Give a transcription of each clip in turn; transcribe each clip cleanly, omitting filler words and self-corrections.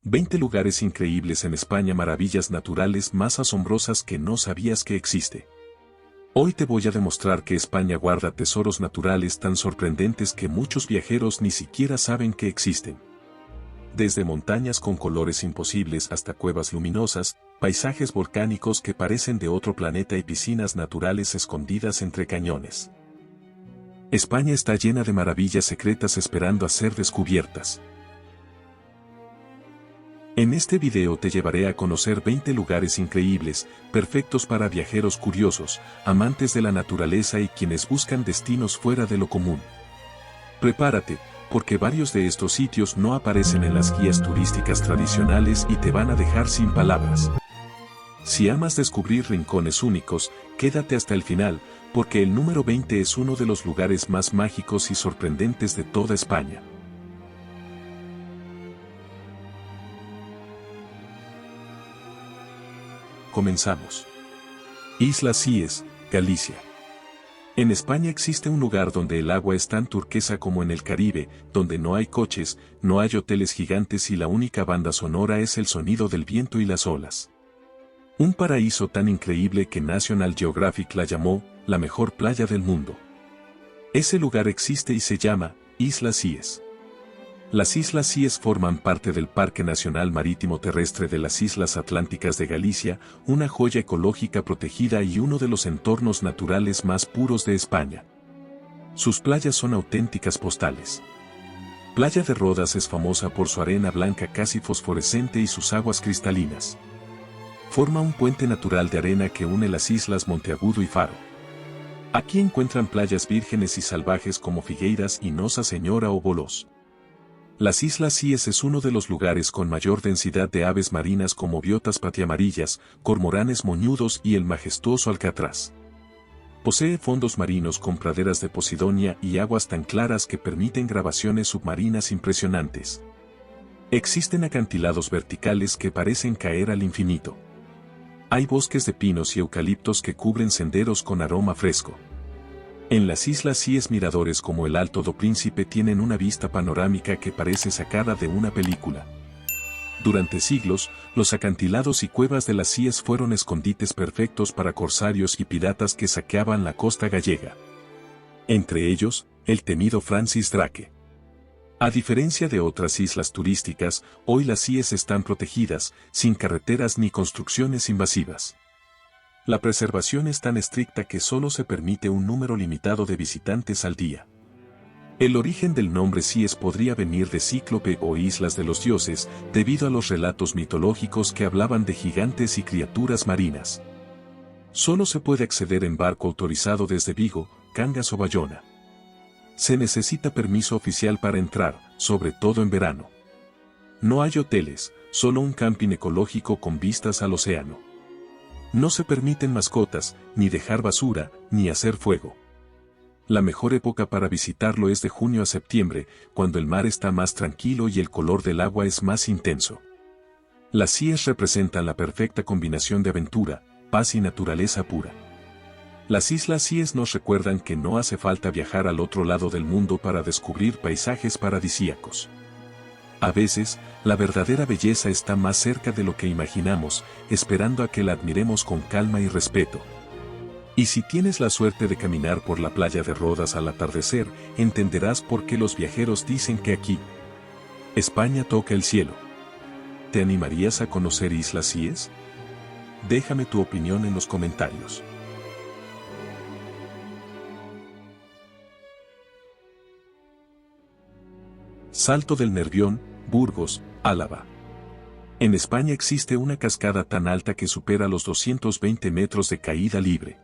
20 lugares increíbles en España, maravillas naturales más asombrosas que no sabías que existe. Hoy te voy a demostrar que España guarda tesoros naturales tan sorprendentes que muchos viajeros ni siquiera saben que existen. Desde montañas con colores imposibles hasta cuevas luminosas, paisajes volcánicos que parecen de otro planeta y piscinas naturales escondidas entre cañones. España está llena de maravillas secretas esperando a ser descubiertas. En este video te llevaré a conocer 20 lugares increíbles, perfectos para viajeros curiosos, amantes de la naturaleza y quienes buscan destinos fuera de lo común. Prepárate, porque varios de estos sitios no aparecen en las guías turísticas tradicionales y te van a dejar sin palabras. Si amas descubrir rincones únicos, quédate hasta el final, porque el número 20 es uno de los lugares más mágicos y sorprendentes de toda España. Comenzamos. Isla Cíes, Galicia. En España existe un lugar donde el agua es tan turquesa como en el Caribe, donde no hay coches, no hay hoteles gigantes y la única banda sonora es el sonido del viento y las olas. Un paraíso tan increíble que National Geographic la llamó la mejor playa del mundo. Ese lugar existe y se llama Isla Cíes. Las Islas Cíes forman parte del Parque Nacional Marítimo Terrestre de las Islas Atlánticas de Galicia, una joya ecológica protegida y uno de los entornos naturales más puros de España. Sus playas son auténticas postales. Playa de Rodas es famosa por su arena blanca casi fosforescente y sus aguas cristalinas. Forma un puente natural de arena que une las islas Monteagudo y Faro. Aquí encuentran playas vírgenes y salvajes como Figueiras y Nosa Señora o Bolós. Las Islas Cíes es uno de los lugares con mayor densidad de aves marinas como biotas patiamarillas, cormoranes moñudos y el majestuoso alcatraz. Posee fondos marinos con praderas de posidonia y aguas tan claras que permiten grabaciones submarinas impresionantes. Existen acantilados verticales que parecen caer al infinito. Hay bosques de pinos y eucaliptos que cubren senderos con aroma fresco. En las Islas Cíes miradores como el Alto do Príncipe tienen una vista panorámica que parece sacada de una película. Durante siglos, los acantilados y cuevas de las Cíes fueron escondites perfectos para corsarios y piratas que saqueaban la costa gallega. Entre ellos, el temido Francis Drake. A diferencia de otras islas turísticas, hoy las Cíes están protegidas, sin carreteras ni construcciones invasivas. La preservación es tan estricta que solo se permite un número limitado de visitantes al día. El origen del nombre Cíes podría venir de Cíclope o Islas de los Dioses, debido a los relatos mitológicos que hablaban de gigantes y criaturas marinas. Solo se puede acceder en barco autorizado desde Vigo, Cangas o Bayona. Se necesita permiso oficial para entrar, sobre todo en verano. No hay hoteles, solo un camping ecológico con vistas al océano. No se permiten mascotas, ni dejar basura, ni hacer fuego. La mejor época para visitarlo es de junio a septiembre, cuando el mar está más tranquilo y el color del agua es más intenso. Las Cíes representan la perfecta combinación de aventura, paz y naturaleza pura. Las Islas Cíes nos recuerdan que no hace falta viajar al otro lado del mundo para descubrir paisajes paradisíacos. A veces, la verdadera belleza está más cerca de lo que imaginamos, esperando a que la admiremos con calma y respeto. Y si tienes la suerte de caminar por la playa de Rodas al atardecer, entenderás por qué los viajeros dicen que aquí, España toca el cielo. ¿Te animarías a conocer Islas Cíes? Déjame tu opinión en los comentarios. Salto del Nervión, Burgos, Álava. En España existe una cascada tan alta que supera los 220 metros de caída libre.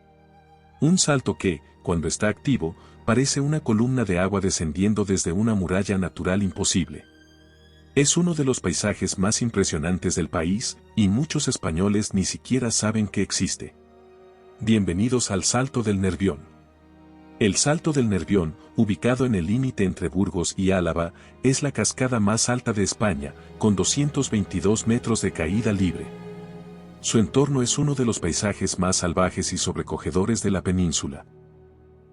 Un salto que, cuando está activo, parece una columna de agua descendiendo desde una muralla natural imposible. Es uno de los paisajes más impresionantes del país, y muchos españoles ni siquiera saben que existe. Bienvenidos al Salto del Nervión. El Salto del Nervión, ubicado en el límite entre Burgos y Álava, es la cascada más alta de España, con 222 metros de caída libre. Su entorno es uno de los paisajes más salvajes y sobrecogedores de la península.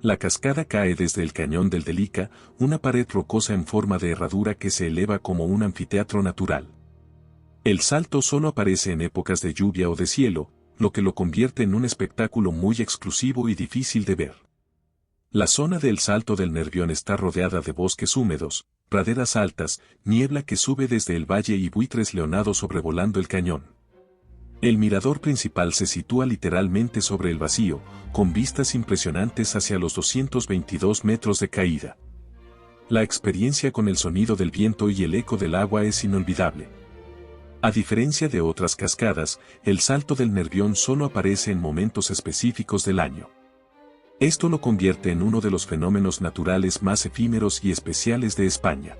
La cascada cae desde el cañón del Delica, una pared rocosa en forma de herradura que se eleva como un anfiteatro natural. El Salto solo aparece en épocas de lluvia o de cielo, lo que lo convierte en un espectáculo muy exclusivo y difícil de ver. La zona del Salto del Nervión está rodeada de bosques húmedos, praderas altas, niebla que sube desde el valle y buitres leonados sobrevolando el cañón. El mirador principal se sitúa literalmente sobre el vacío, con vistas impresionantes hacia los 222 metros de caída. La experiencia con el sonido del viento y el eco del agua es inolvidable. A diferencia de otras cascadas, el Salto del Nervión solo aparece en momentos específicos del año. Esto lo convierte en uno de los fenómenos naturales más efímeros y especiales de España.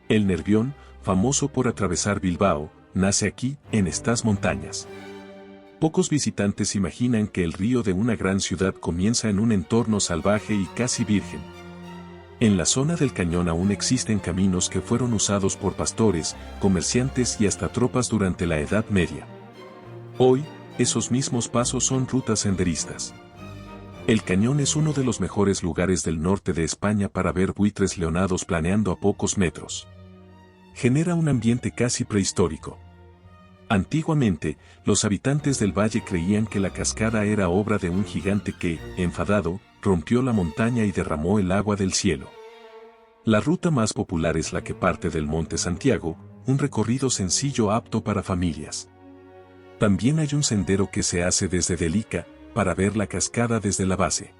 El Nervión, famoso por atravesar Bilbao, nace aquí, en estas montañas. Pocos visitantes imaginan que el río de una gran ciudad comienza en un entorno salvaje y casi virgen. En la zona del cañón aún existen caminos que fueron usados por pastores, comerciantes y hasta tropas durante la Edad Media. Hoy, esos mismos pasos son rutas senderistas. El cañón es uno de los mejores lugares del norte de España para ver buitres leonados planeando a pocos metros. Genera un ambiente casi prehistórico. Antiguamente, los habitantes del valle creían que la cascada era obra de un gigante que, enfadado, rompió la montaña y derramó el agua del cielo. La ruta más popular es la que parte del Monte Santiago, un recorrido sencillo apto para familias. También hay un sendero que se hace desde Delica, para ver la cascada desde la base.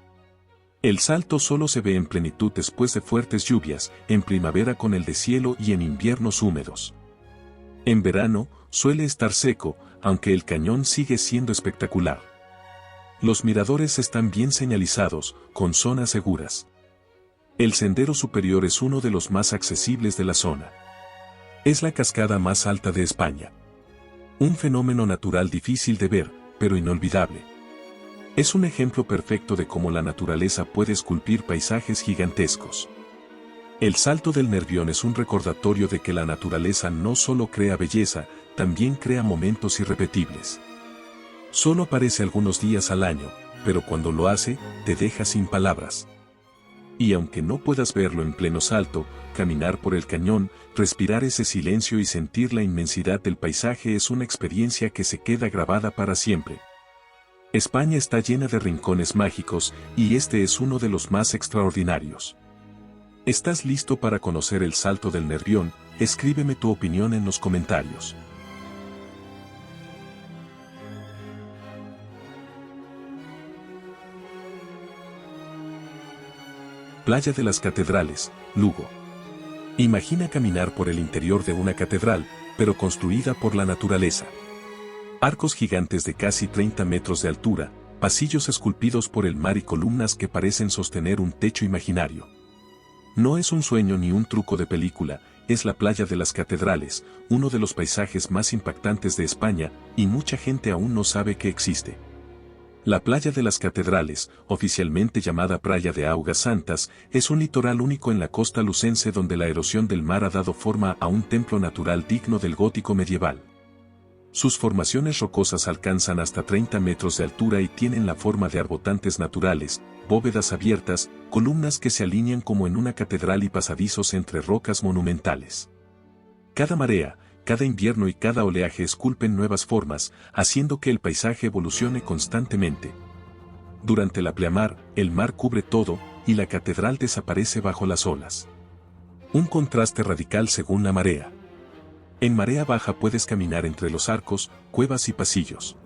El Salto solo se ve en plenitud después de fuertes lluvias, en primavera con el deshielo y en inviernos húmedos. En verano, suele estar seco, aunque el cañón sigue siendo espectacular. Los miradores están bien señalizados, con zonas seguras. El sendero superior es uno de los más accesibles de la zona. Es la cascada más alta de España. Un fenómeno natural difícil de ver, pero inolvidable. Es un ejemplo perfecto de cómo la naturaleza puede esculpir paisajes gigantescos. El Salto del Nervión es un recordatorio de que la naturaleza no solo crea belleza, también crea momentos irrepetibles. Solo aparece algunos días al año, pero cuando lo hace, te deja sin palabras. Y aunque no puedas verlo en pleno salto, caminar por el cañón, respirar ese silencio y sentir la inmensidad del paisaje es una experiencia que se queda grabada para siempre. España está llena de rincones mágicos, y este es uno de los más extraordinarios. ¿Estás listo para conocer el Salto del Nervión? Escríbeme tu opinión en los comentarios. Playa de las Catedrales, Lugo. Imagina caminar por el interior de una catedral, pero construida por la naturaleza. Arcos gigantes de casi 30 metros de altura, pasillos esculpidos por el mar y columnas que parecen sostener un techo imaginario. No es un sueño ni un truco de película, es la Playa de las Catedrales, uno de los paisajes más impactantes de España, y mucha gente aún no sabe que existe. La Playa de las Catedrales, oficialmente llamada Playa de Augas Santas, es un litoral único en la costa lucense donde la erosión del mar ha dado forma a un templo natural digno del gótico medieval. Sus formaciones rocosas alcanzan hasta 30 metros de altura y tienen la forma de arbotantes naturales, bóvedas abiertas, columnas que se alinean como en una catedral y pasadizos entre rocas monumentales. Cada marea, cada invierno y cada oleaje esculpen nuevas formas, haciendo que el paisaje evolucione constantemente. Durante la pleamar, el mar cubre todo, y la catedral desaparece bajo las olas. Un contraste radical según la marea. En marea baja puedes caminar entre los arcos, cuevas y pasillos.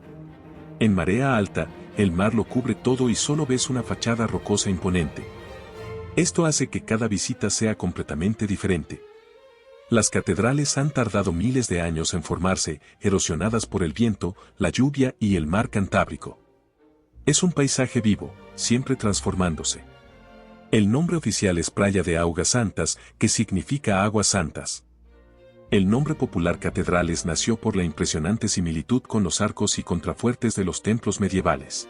En marea alta, el mar lo cubre todo y solo ves una fachada rocosa imponente. Esto hace que cada visita sea completamente diferente. Las catedrales han tardado miles de años en formarse, erosionadas por el viento, la lluvia y el mar Cantábrico. Es un paisaje vivo, siempre transformándose. El nombre oficial es Playa de Augas Santas, que significa aguas santas. El nombre popular Catedrales nació por la impresionante similitud con los arcos y contrafuertes de los templos medievales.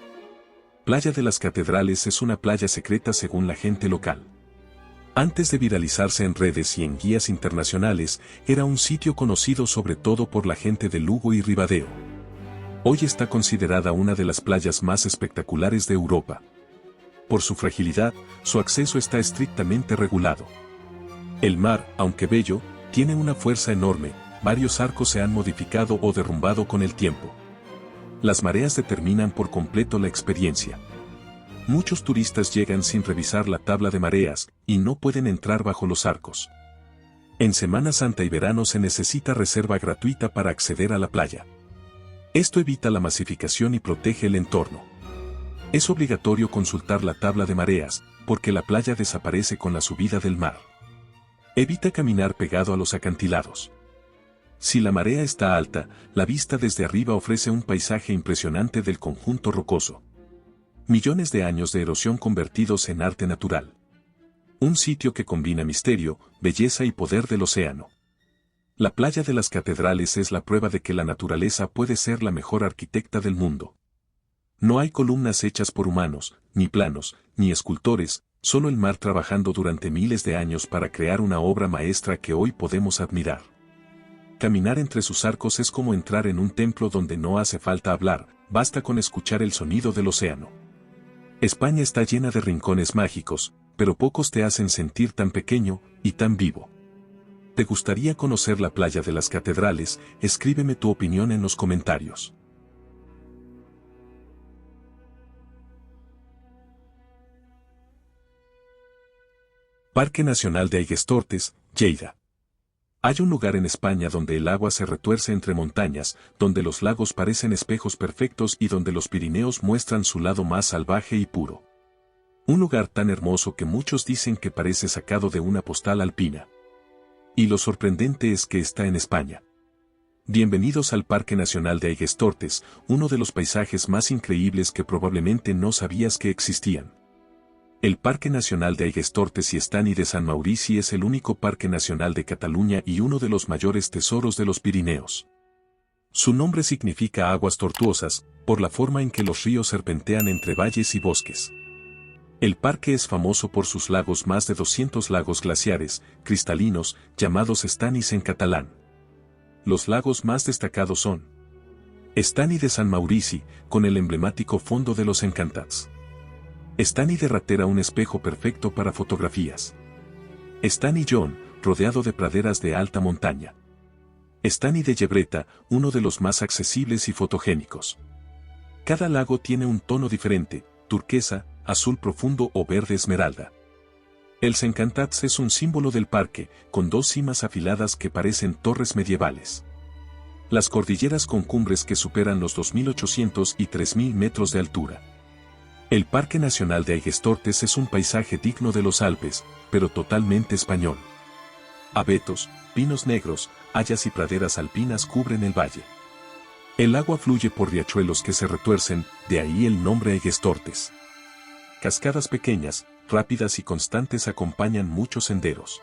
Playa de las Catedrales es una playa secreta según la gente local. Antes de viralizarse en redes y en guías internacionales, era un sitio conocido sobre todo por la gente de Lugo y Ribadeo. Hoy está considerada una de las playas más espectaculares de Europa. Por su fragilidad, su acceso está estrictamente regulado. El mar, aunque bello, tiene una fuerza enorme, varios arcos se han modificado o derrumbado con el tiempo. Las mareas determinan por completo la experiencia. Muchos turistas llegan sin revisar la tabla de mareas y no pueden entrar bajo los arcos. En Semana Santa y verano se necesita reserva gratuita para acceder a la playa. Esto evita la masificación y protege el entorno. Es obligatorio consultar la tabla de mareas, porque la playa desaparece con la subida del mar. Evita caminar pegado a los acantilados. Si la marea está alta, la vista desde arriba ofrece un paisaje impresionante del conjunto rocoso. Millones de años de erosión convertidos en arte natural. Un sitio que combina misterio, belleza y poder del océano. La playa de las catedrales es la prueba de que la naturaleza puede ser la mejor arquitecta del mundo. No hay columnas hechas por humanos, ni planos, ni escultores, solo el mar trabajando durante miles de años para crear una obra maestra que hoy podemos admirar. Caminar entre sus arcos es como entrar en un templo donde no hace falta hablar, basta con escuchar el sonido del océano. España está llena de rincones mágicos, pero pocos te hacen sentir tan pequeño y tan vivo. ¿Te gustaría conocer la playa de las catedrales? Escríbeme tu opinión en los comentarios. Parque Nacional de Aiguestortes, Lleida. Hay un lugar en España donde el agua se retuerce entre montañas, donde los lagos parecen espejos perfectos y donde los Pirineos muestran su lado más salvaje y puro. Un lugar tan hermoso que muchos dicen que parece sacado de una postal alpina. Y lo sorprendente es que está en España. Bienvenidos al Parque Nacional de Aiguestortes, uno de los paisajes más increíbles que probablemente no sabías que existían. El Parque Nacional de Aiguestortes y Estany de Sant Maurici es el único parque nacional de Cataluña y uno de los mayores tesoros de los Pirineos. Su nombre significa aguas tortuosas, por la forma en que los ríos serpentean entre valles y bosques. El parque es famoso por sus lagos, más de 200 lagos glaciares, cristalinos, llamados Estanyes en catalán. Los lagos más destacados son Estany de Sant Maurici, con el emblemático fondo de los Encantats. Estany de Ratera, un espejo perfecto para fotografías. Estany Jon, rodeado de praderas de alta montaña. Estany de Llebreta, uno de los más accesibles y fotogénicos. Cada lago tiene un tono diferente, turquesa, azul profundo o verde esmeralda. Els Encantats es un símbolo del parque, con dos cimas afiladas que parecen torres medievales. Las cordilleras con cumbres que superan los 2.800 y 3.000 metros de altura. El Parque Nacional de Aiguestortes es un paisaje digno de los Alpes, pero totalmente español. Abetos, pinos negros, hayas y praderas alpinas cubren el valle. El agua fluye por riachuelos que se retuercen, de ahí el nombre Aiguestortes. Cascadas pequeñas, rápidas y constantes acompañan muchos senderos.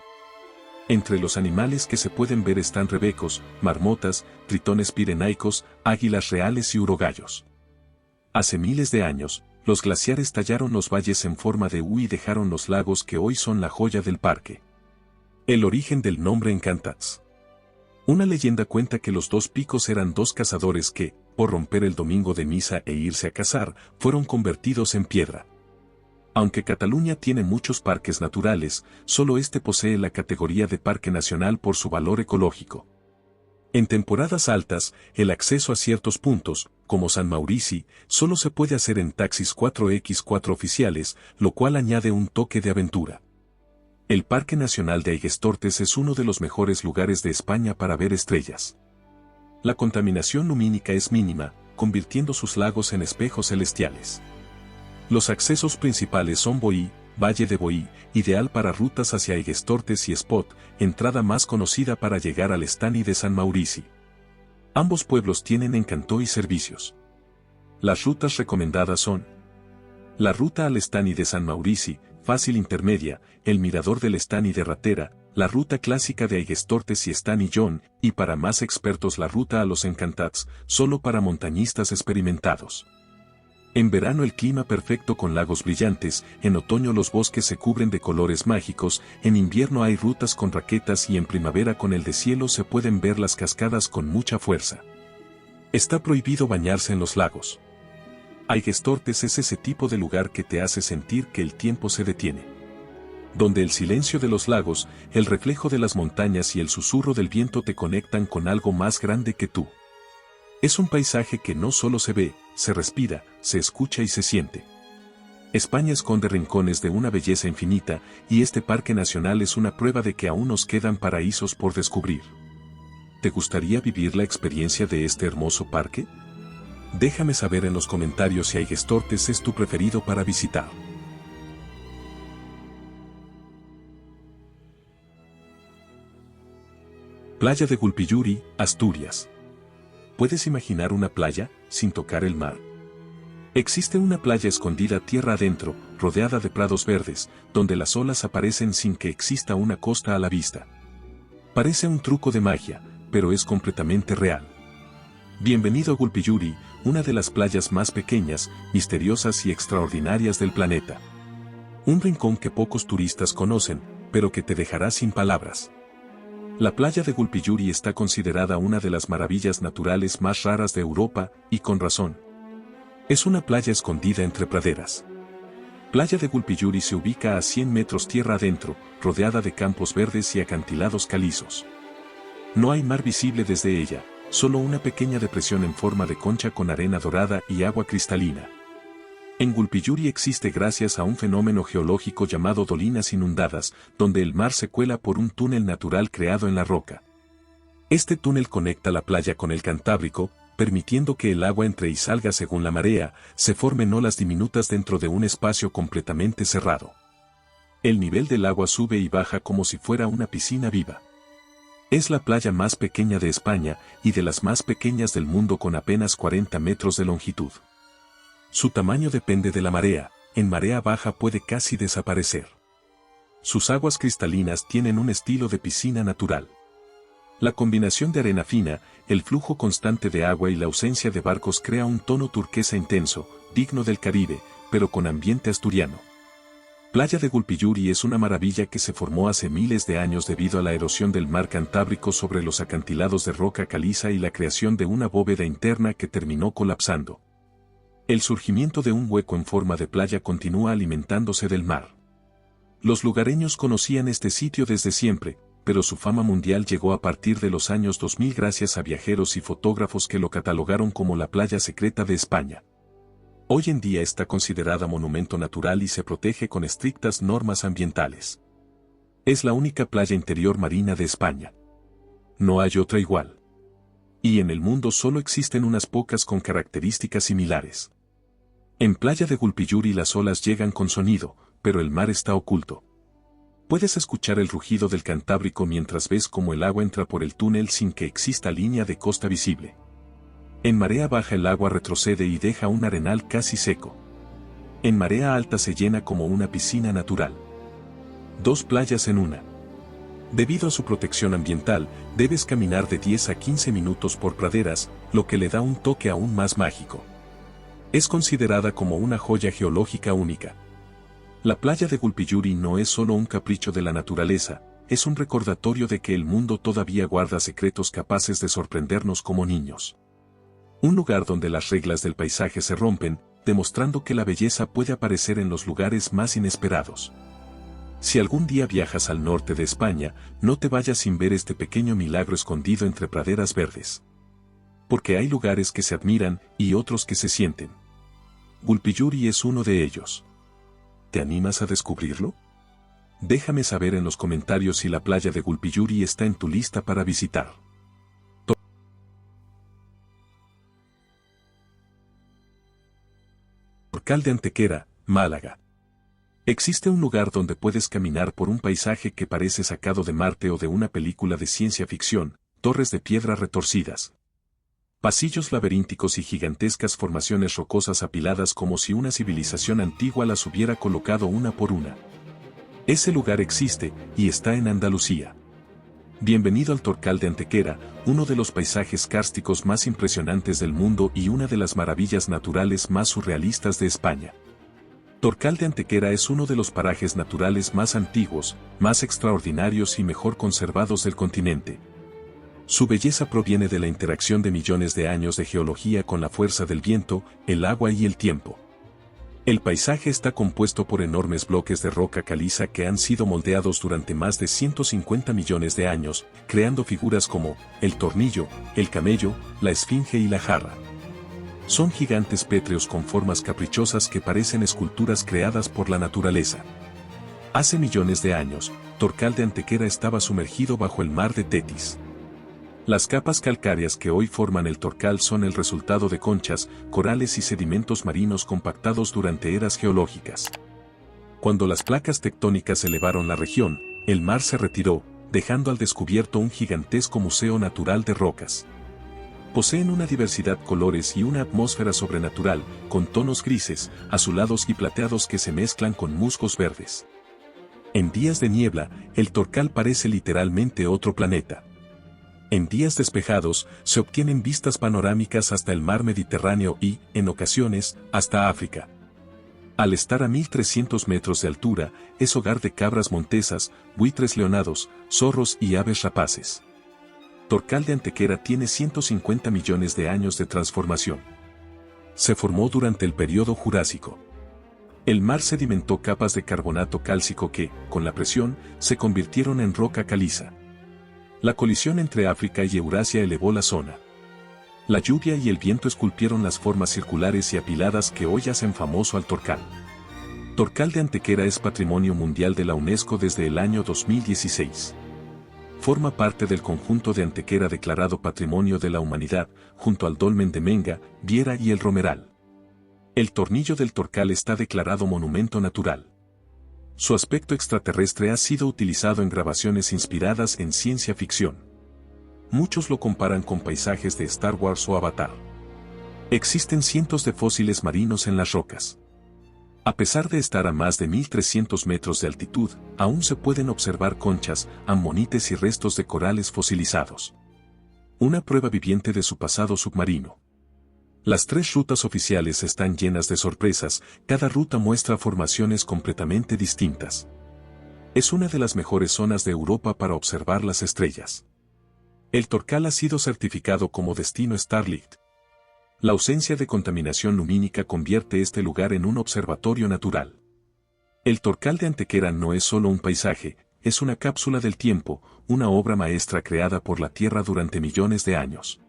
Entre los animales que se pueden ver están rebecos, marmotas, tritones pirenaicos, águilas reales y urogallos. Hace miles de años, los glaciares tallaron los valles en forma de U y dejaron los lagos que hoy son la joya del parque. El origen del nombre Encantats. Una leyenda cuenta que los dos picos eran dos cazadores que, por romper el domingo de misa e irse a cazar, fueron convertidos en piedra. Aunque Cataluña tiene muchos parques naturales, solo este posee la categoría de parque nacional por su valor ecológico. En temporadas altas, el acceso a ciertos puntos, como Sant Maurici, solo se puede hacer en taxis 4x4 oficiales, lo cual añade un toque de aventura. El Parque Nacional de Aiguestortes es uno de los mejores lugares de España para ver estrellas. La contaminación lumínica es mínima, convirtiendo sus lagos en espejos celestiales. Los accesos principales son Boí, Valle de Boí, ideal para rutas hacia Aiguestortes, y Espot, entrada más conocida para llegar al Estany de Sant Maurici. Ambos pueblos tienen encanto y servicios. Las rutas recomendadas son: la ruta al Estany de Sant Maurici, fácil intermedia, el mirador del Estany de Ratera, la ruta clásica de Aiguestortes y Estany Jon, y para más expertos la ruta a los Encantats, solo para montañistas experimentados. En verano el clima perfecto con lagos brillantes, en otoño los bosques se cubren de colores mágicos, en invierno hay rutas con raquetas y en primavera con el deshielo se pueden ver las cascadas con mucha fuerza. Está prohibido bañarse en los lagos. Aiguestortes es ese tipo de lugar que te hace sentir que el tiempo se detiene. donde el silencio de los lagos, el reflejo de las montañas y el susurro del viento te conectan con algo más grande que tú. Es un paisaje que no solo se ve, se respira, se escucha y se siente. España esconde rincones de una belleza infinita, y este parque nacional es una prueba de que aún nos quedan paraísos por descubrir. ¿Te gustaría vivir la experiencia de este hermoso parque? Déjame saber en los comentarios si Aiguestortes es tu preferido para visitar. Playa de Gulpiyuri, Asturias. ¿Puedes imaginar una playa, sin tocar el mar? Existe una playa escondida tierra adentro, rodeada de prados verdes, donde las olas aparecen sin que exista una costa a la vista. Parece un truco de magia, pero es completamente real. Bienvenido a Gulpiyuri, una de las playas más pequeñas, misteriosas y extraordinarias del planeta. Un rincón que pocos turistas conocen, pero que te dejará sin palabras. La playa de Gulpiyuri está considerada una de las maravillas naturales más raras de Europa, y con razón. Es una playa escondida entre praderas. Playa de Gulpiyuri se ubica a 100 metros tierra adentro, rodeada de campos verdes y acantilados calizos. No hay mar visible desde ella, solo una pequeña depresión en forma de concha con arena dorada y agua cristalina. En Gulpiyuri existe gracias a un fenómeno geológico llamado dolinas inundadas, donde el mar se cuela por un túnel natural creado en la roca. Este túnel conecta la playa con el Cantábrico, permitiendo que el agua entre y salga según la marea, se formen olas diminutas dentro de un espacio completamente cerrado. El nivel del agua sube y baja como si fuera una piscina viva. Es la playa más pequeña de España y de las más pequeñas del mundo con apenas 40 metros de longitud. Su tamaño depende de la marea, en marea baja puede casi desaparecer. Sus aguas cristalinas tienen un estilo de piscina natural. La combinación de arena fina, el flujo constante de agua y la ausencia de barcos crea un tono turquesa intenso, digno del Caribe, pero con ambiente asturiano. Playa de Gulpiyuri es una maravilla que se formó hace miles de años debido a la erosión del mar Cantábrico sobre los acantilados de roca caliza y la creación de una bóveda interna que terminó colapsando. El surgimiento de un hueco en forma de playa continúa alimentándose del mar. Los lugareños conocían este sitio desde siempre, pero su fama mundial llegó a partir de los años 2000 gracias a viajeros y fotógrafos que lo catalogaron como la playa secreta de España. Hoy en día está considerada monumento natural y se protege con estrictas normas ambientales. Es la única playa interior marina de España. No hay otra igual. Y en el mundo solo existen unas pocas con características similares. En Playa de Gulpiyuri las olas llegan con sonido, pero el mar está oculto. Puedes escuchar el rugido del Cantábrico mientras ves cómo el agua entra por el túnel sin que exista línea de costa visible. En marea baja el agua retrocede y deja un arenal casi seco. En marea alta se llena como una piscina natural. Dos playas en una. Debido a su protección ambiental, debes caminar de 10 a 15 minutos por praderas, lo que le da un toque aún más mágico. Es considerada como una joya geológica única. La playa de Gulpiyuri no es solo un capricho de la naturaleza, es un recordatorio de que el mundo todavía guarda secretos capaces de sorprendernos como niños. Un lugar donde las reglas del paisaje se rompen, demostrando que la belleza puede aparecer en los lugares más inesperados. Si algún día viajas al norte de España, no te vayas sin ver este pequeño milagro escondido entre praderas verdes. Porque hay lugares que se admiran y otros que se sienten. Gulpiyuri es uno de ellos. ¿Te animas a descubrirlo? Déjame saber en los comentarios si la playa de Gulpiyuri está en tu lista para visitar. Torcal de Antequera, Málaga. Existe un lugar donde puedes caminar por un paisaje que parece sacado de Marte o de una película de ciencia ficción, torres de piedra retorcidas. Pasillos laberínticos y gigantescas formaciones rocosas apiladas como si una civilización antigua las hubiera colocado una por una. Ese lugar existe, y está en Andalucía. Bienvenido al Torcal de Antequera, uno de los paisajes kársticos más impresionantes del mundo y una de las maravillas naturales más surrealistas de España. Torcal de Antequera es uno de los parajes naturales más antiguos, más extraordinarios y mejor conservados del continente. Su belleza proviene de la interacción de millones de años de geología con la fuerza del viento, el agua y el tiempo. El paisaje está compuesto por enormes bloques de roca caliza que han sido moldeados durante más de 150 millones de años, creando figuras como el tornillo, el camello, la esfinge y la jarra. Son gigantes pétreos con formas caprichosas que parecen esculturas creadas por la naturaleza. Hace millones de años, Torcal de Antequera estaba sumergido bajo el mar de Tetis. Las capas calcáreas que hoy forman el Torcal son el resultado de conchas, corales y sedimentos marinos compactados durante eras geológicas. Cuando las placas tectónicas elevaron la región, el mar se retiró, dejando al descubierto un gigantesco museo natural de rocas. Poseen una diversidad de colores y una atmósfera sobrenatural, con tonos grises, azulados y plateados que se mezclan con musgos verdes. En días de niebla, el Torcal parece literalmente otro planeta. En días despejados, se obtienen vistas panorámicas hasta el mar Mediterráneo y, en ocasiones, hasta África. Al estar a 1300 metros de altura, es hogar de cabras montesas, buitres leonados, zorros y aves rapaces. Torcal de Antequera tiene 150 millones de años de transformación. Se formó durante el período Jurásico. El mar sedimentó capas de carbonato cálcico que, con la presión, se convirtieron en roca caliza. La colisión entre África y Eurasia elevó la zona. La lluvia y el viento esculpieron las formas circulares y apiladas que hoy hacen famoso al Torcal. Torcal de Antequera es Patrimonio Mundial de la UNESCO desde el año 2016. Forma parte del conjunto de Antequera declarado Patrimonio de la Humanidad, junto al Dolmen de Menga, Viera y el Romeral. El tornillo del Torcal está declarado Monumento Natural. Su aspecto extraterrestre ha sido utilizado en grabaciones inspiradas en ciencia ficción. Muchos lo comparan con paisajes de Star Wars o Avatar. Existen cientos de fósiles marinos en las rocas. A pesar de estar a más de 1300 metros de altitud, aún se pueden observar conchas, ammonites y restos de corales fosilizados. Una prueba viviente de su pasado submarino. Las 3 rutas oficiales están llenas de sorpresas, cada ruta muestra formaciones completamente distintas. Es una de las mejores zonas de Europa para observar las estrellas. El Torcal ha sido certificado como destino Starlit. La ausencia de contaminación lumínica convierte este lugar en un observatorio natural. El Torcal de Antequera no es solo un paisaje, es una cápsula del tiempo, una obra maestra creada por la Tierra durante millones de años.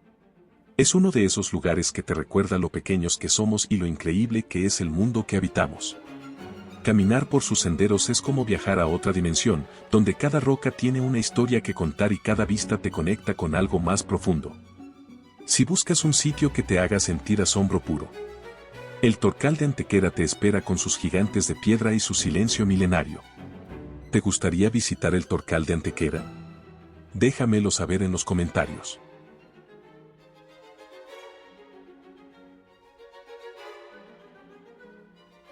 Es uno de esos lugares que te recuerda lo pequeños que somos y lo increíble que es el mundo que habitamos. Caminar por sus senderos es como viajar a otra dimensión, donde cada roca tiene una historia que contar y cada vista te conecta con algo más profundo. Si buscas un sitio que te haga sentir asombro puro, el Torcal de Antequera te espera con sus gigantes de piedra y su silencio milenario. ¿Te gustaría visitar el Torcal de Antequera? Déjamelo saber en los comentarios.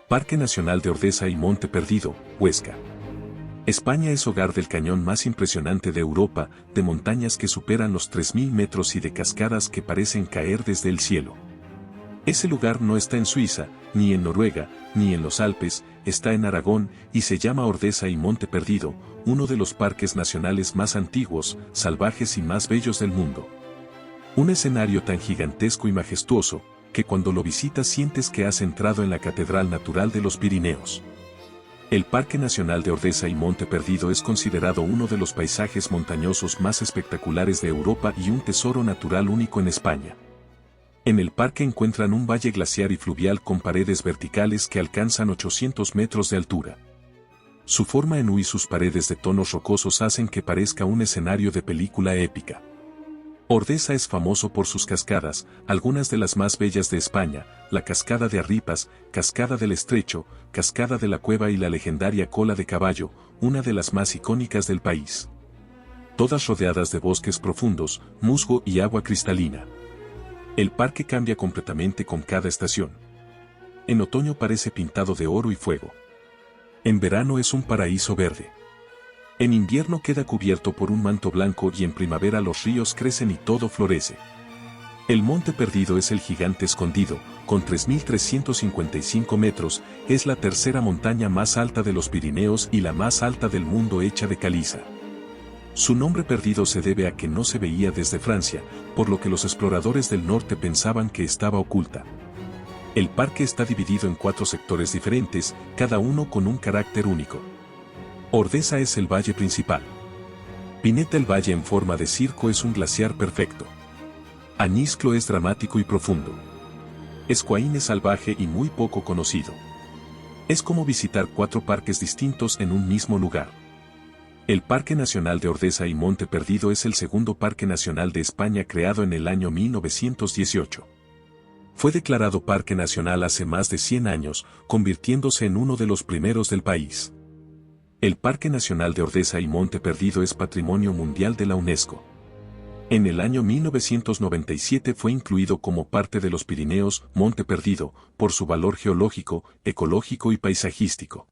Parque Nacional de Ordesa y Monte Perdido, Huesca. España es hogar del cañón más impresionante de Europa, de montañas que superan los 3000 metros y de cascadas que parecen caer desde el cielo. Ese lugar no está en Suiza, ni en Noruega, ni en los Alpes, está en Aragón y se llama Ordesa y Monte Perdido, uno de los parques nacionales más antiguos, salvajes y más bellos del mundo. Un escenario tan gigantesco y majestuoso, que cuando lo visitas sientes que has entrado en la Catedral Natural de los Pirineos. El Parque Nacional de Ordesa y Monte Perdido es considerado uno de los paisajes montañosos más espectaculares de Europa y un tesoro natural único en España. En el parque encuentran un valle glaciar y fluvial con paredes verticales que alcanzan 800 metros de altura. Su forma en U y sus paredes de tonos rocosos hacen que parezca un escenario de película épica. Ordesa es famoso por sus cascadas, algunas de las más bellas de España, la Cascada de Arripas, Cascada del Estrecho, Cascada de la Cueva y la legendaria Cola de Caballo, una de las más icónicas del país. Todas rodeadas de bosques profundos, musgo y agua cristalina. El parque cambia completamente con cada estación. En otoño parece pintado de oro y fuego. En verano es un paraíso verde. En invierno queda cubierto por un manto blanco y en primavera los ríos crecen y todo florece. El Monte Perdido es el gigante escondido, con 3.355 metros, es la tercera montaña más alta de los Pirineos y la más alta del mundo hecha de caliza. Su nombre perdido se debe a que no se veía desde Francia, por lo que los exploradores del norte pensaban que estaba oculta. El parque está dividido en 4 sectores diferentes, cada uno con un carácter único. Ordesa es el valle principal. Pineta, el valle en forma de circo, es un glaciar perfecto. Añisclo es dramático y profundo. Escuaín es salvaje y muy poco conocido. Es como visitar 4 parques distintos en un mismo lugar. El Parque Nacional de Ordesa y Monte Perdido es el segundo parque nacional de España, creado en el año 1918. Fue declarado parque nacional hace más de 100 años, convirtiéndose en uno de los primeros del país. El Parque Nacional de Ordesa y Monte Perdido es Patrimonio Mundial de la UNESCO. En el año 1997 fue incluido como parte de los Pirineos, Monte Perdido, por su valor geológico, ecológico y paisajístico.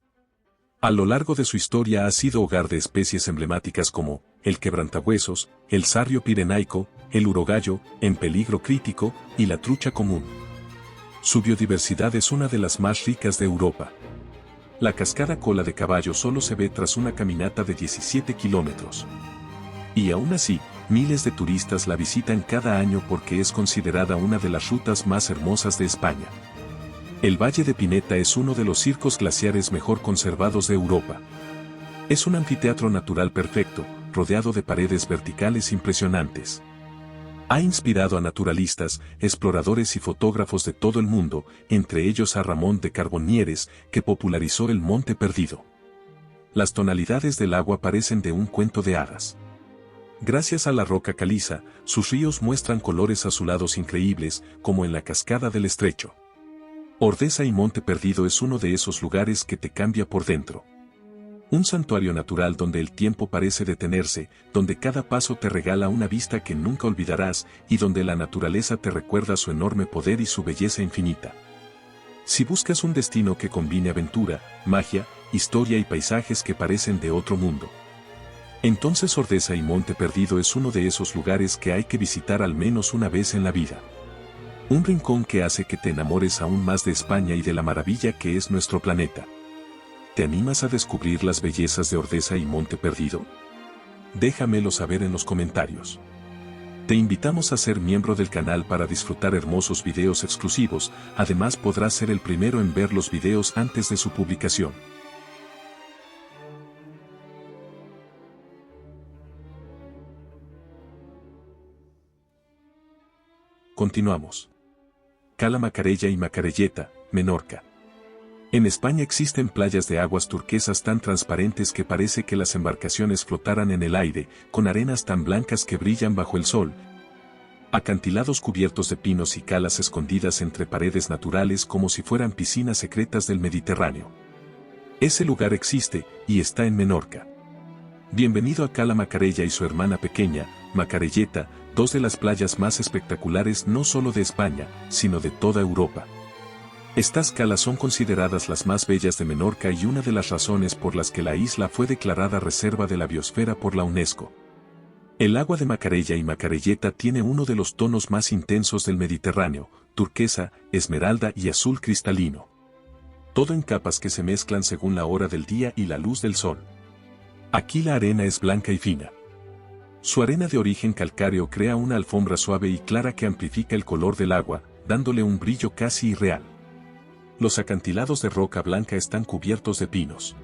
A lo largo de su historia ha sido hogar de especies emblemáticas como el quebrantahuesos, el sarrio pirenaico, el urogallo, en peligro crítico, y la trucha común. Su biodiversidad es una de las más ricas de Europa. La cascada Cola de Caballo solo se ve tras una caminata de 17 kilómetros. Y aún así, miles de turistas la visitan cada año porque es considerada una de las rutas más hermosas de España. El Valle de Pineta es uno de los circos glaciares mejor conservados de Europa. Es un anfiteatro natural perfecto, rodeado de paredes verticales impresionantes. Ha inspirado a naturalistas, exploradores y fotógrafos de todo el mundo, entre ellos a Ramón de Carbonnieres, que popularizó el Monte Perdido. Las tonalidades del agua parecen de un cuento de hadas. Gracias a la roca caliza, sus ríos muestran colores azulados increíbles, como en la cascada del Estrecho. Ordesa y Monte Perdido es uno de esos lugares que te cambia por dentro. Un santuario natural donde el tiempo parece detenerse, donde cada paso te regala una vista que nunca olvidarás y donde la naturaleza te recuerda su enorme poder y su belleza infinita. Si buscas un destino que combine aventura, magia, historia y paisajes que parecen de otro mundo, entonces Ordesa y Monte Perdido es uno de esos lugares que hay que visitar al menos una vez en la vida. Un rincón que hace que te enamores aún más de España y de la maravilla que es nuestro planeta. ¿Te animas a descubrir las bellezas de Ordesa y Monte Perdido? Déjamelo saber en los comentarios. Te invitamos a ser miembro del canal para disfrutar hermosos videos exclusivos, además podrás ser el primero en ver los videos antes de su publicación. Continuamos. Cala Macarella y Macarelleta, Menorca. En España existen playas de aguas turquesas tan transparentes que parece que las embarcaciones flotaran en el aire, con arenas tan blancas que brillan bajo el sol, acantilados cubiertos de pinos y calas escondidas entre paredes naturales como si fueran piscinas secretas del Mediterráneo. Ese lugar existe, y está en Menorca. Bienvenido a Cala Macarella y su hermana pequeña, Macarelleta, dos de las playas más espectaculares no solo de España, sino de toda Europa. Estas calas son consideradas las más bellas de Menorca y una de las razones por las que la isla fue declarada Reserva de la Biosfera por la UNESCO. El agua de Macarella y Macarelleta tiene uno de los tonos más intensos del Mediterráneo, turquesa, esmeralda y azul cristalino. Todo en capas que se mezclan según la hora del día y la luz del sol. Aquí la arena es blanca y fina. Su arena de origen calcáreo crea una alfombra suave y clara que amplifica el color del agua, dándole un brillo casi irreal. Los acantilados de roca blanca están cubiertos de pinos.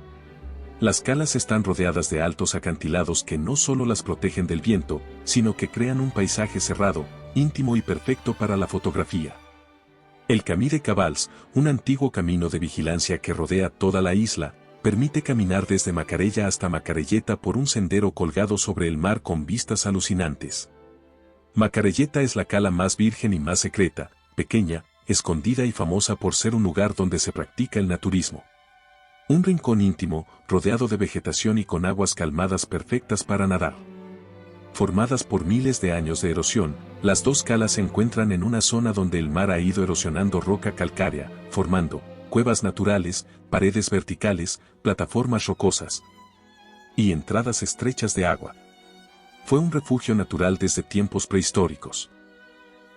Las calas están rodeadas de altos acantilados que no solo las protegen del viento, sino que crean un paisaje cerrado, íntimo y perfecto para la fotografía. El Camí de Cabals, un antiguo camino de vigilancia que rodea toda la isla, permite caminar desde Macarella hasta Macarelleta por un sendero colgado sobre el mar con vistas alucinantes. Macarelleta es la cala más virgen y más secreta, pequeña, escondida y famosa por ser un lugar donde se practica el naturismo. Un rincón íntimo, rodeado de vegetación y con aguas calmadas perfectas para nadar. Formadas por miles de años de erosión, las dos calas se encuentran en una zona donde el mar ha ido erosionando roca calcárea, formando cuevas naturales, paredes verticales, plataformas rocosas y entradas estrechas de agua. Fue un refugio natural desde tiempos prehistóricos.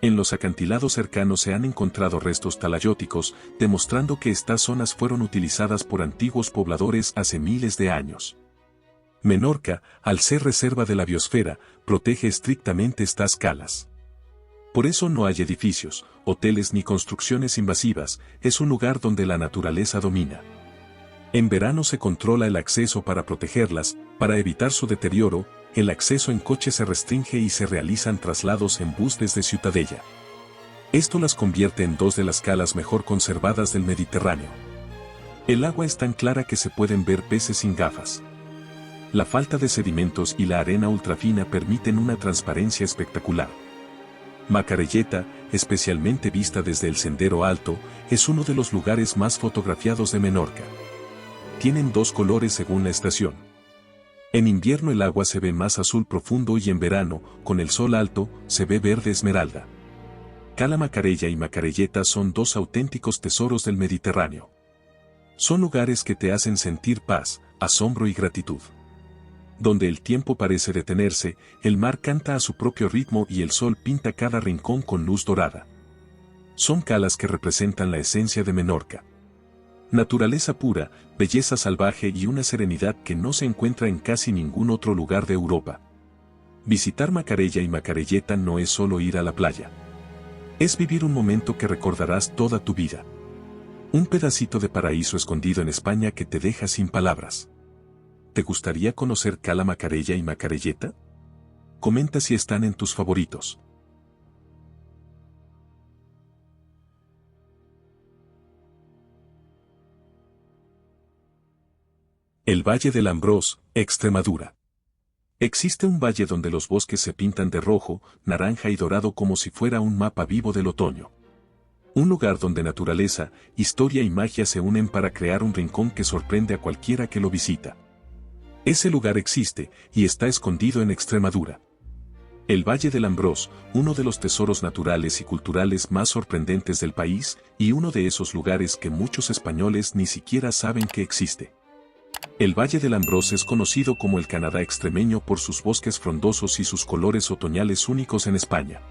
En los acantilados cercanos se han encontrado restos talayóticos, demostrando que estas zonas fueron utilizadas por antiguos pobladores hace miles de años. Menorca, al ser reserva de la biosfera, protege estrictamente estas calas. Por eso no hay edificios, hoteles ni construcciones invasivas, es un lugar donde la naturaleza domina. En verano se controla el acceso para protegerlas, para evitar su deterioro, el acceso en coche se restringe y se realizan traslados en bus desde Ciutadella. Esto las convierte en dos de las calas mejor conservadas del Mediterráneo. El agua es tan clara que se pueden ver peces sin gafas. La falta de sedimentos y la arena ultrafina permiten una transparencia espectacular. Macarelleta, especialmente vista desde el Sendero Alto, es uno de los lugares más fotografiados de Menorca. Tienen dos colores según la estación. En invierno el agua se ve más azul profundo y en verano, con el sol alto, se ve verde esmeralda. Cala Macarella y Macarelleta son dos auténticos tesoros del Mediterráneo. Son lugares que te hacen sentir paz, asombro y gratitud. Donde el tiempo parece detenerse, el mar canta a su propio ritmo y el sol pinta cada rincón con luz dorada. Son calas que representan la esencia de Menorca. Naturaleza pura, belleza salvaje y una serenidad que no se encuentra en casi ningún otro lugar de Europa. Visitar Macarella y Macarelleta no es solo ir a la playa. Es vivir un momento que recordarás toda tu vida. Un pedacito de paraíso escondido en España que te deja sin palabras. ¿Te gustaría conocer Cala Macarella y Macarelleta? Comenta si están en tus favoritos. El Valle del Ambrós, Extremadura. Existe un valle donde los bosques se pintan de rojo, naranja y dorado como si fuera un mapa vivo del otoño. Un lugar donde naturaleza, historia y magia se unen para crear un rincón que sorprende a cualquiera que lo visita. Ese lugar existe, y está escondido en Extremadura. El Valle del Ambrós, uno de los tesoros naturales y culturales más sorprendentes del país, y uno de esos lugares que muchos españoles ni siquiera saben que existe. El Valle del Ambrós es conocido como el Canadá extremeño por sus bosques frondosos y sus colores otoñales únicos en España.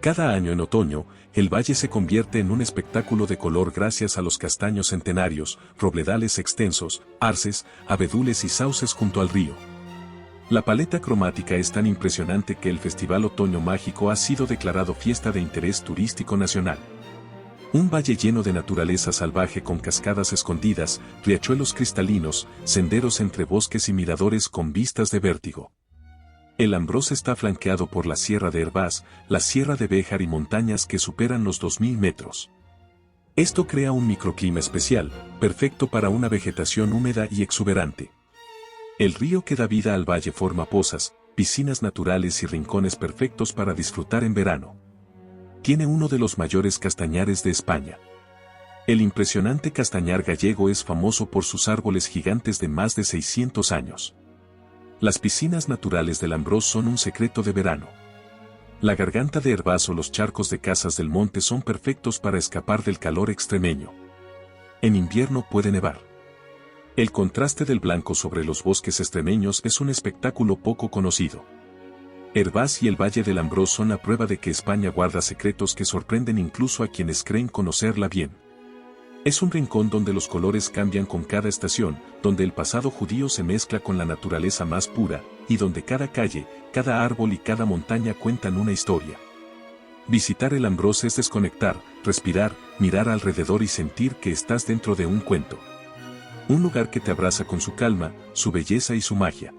Cada año en otoño, el valle se convierte en un espectáculo de color gracias a los castaños centenarios, robledales extensos, arces, abedules y sauces junto al río. La paleta cromática es tan impresionante que el Festival Otoño Mágico ha sido declarado fiesta de interés turístico nacional. Un valle lleno de naturaleza salvaje con cascadas escondidas, riachuelos cristalinos, senderos entre bosques y miradores con vistas de vértigo. El Ambrós está flanqueado por la Sierra de Hervás, la Sierra de Béjar y montañas que superan los 2000 metros. Esto crea un microclima especial, perfecto para una vegetación húmeda y exuberante. El río que da vida al valle forma pozas, piscinas naturales y rincones perfectos para disfrutar en verano. Tiene uno de los mayores castañares de España. El impresionante castañar gallego es famoso por sus árboles gigantes de más de 600 años. Las piscinas naturales del Ambrós son un secreto de verano. La garganta de Hervás o los charcos de Casas del Monte son perfectos para escapar del calor extremeño. En invierno puede nevar. El contraste del blanco sobre los bosques extremeños es un espectáculo poco conocido. Hervás y el Valle del Ambrós son la prueba de que España guarda secretos que sorprenden incluso a quienes creen conocerla bien. Es un rincón donde los colores cambian con cada estación, donde el pasado judío se mezcla con la naturaleza más pura, y donde cada calle, cada árbol y cada montaña cuentan una historia. Visitar el Ambrós es desconectar, respirar, mirar alrededor y sentir que estás dentro de un cuento. Un lugar que te abraza con su calma, su belleza y su magia.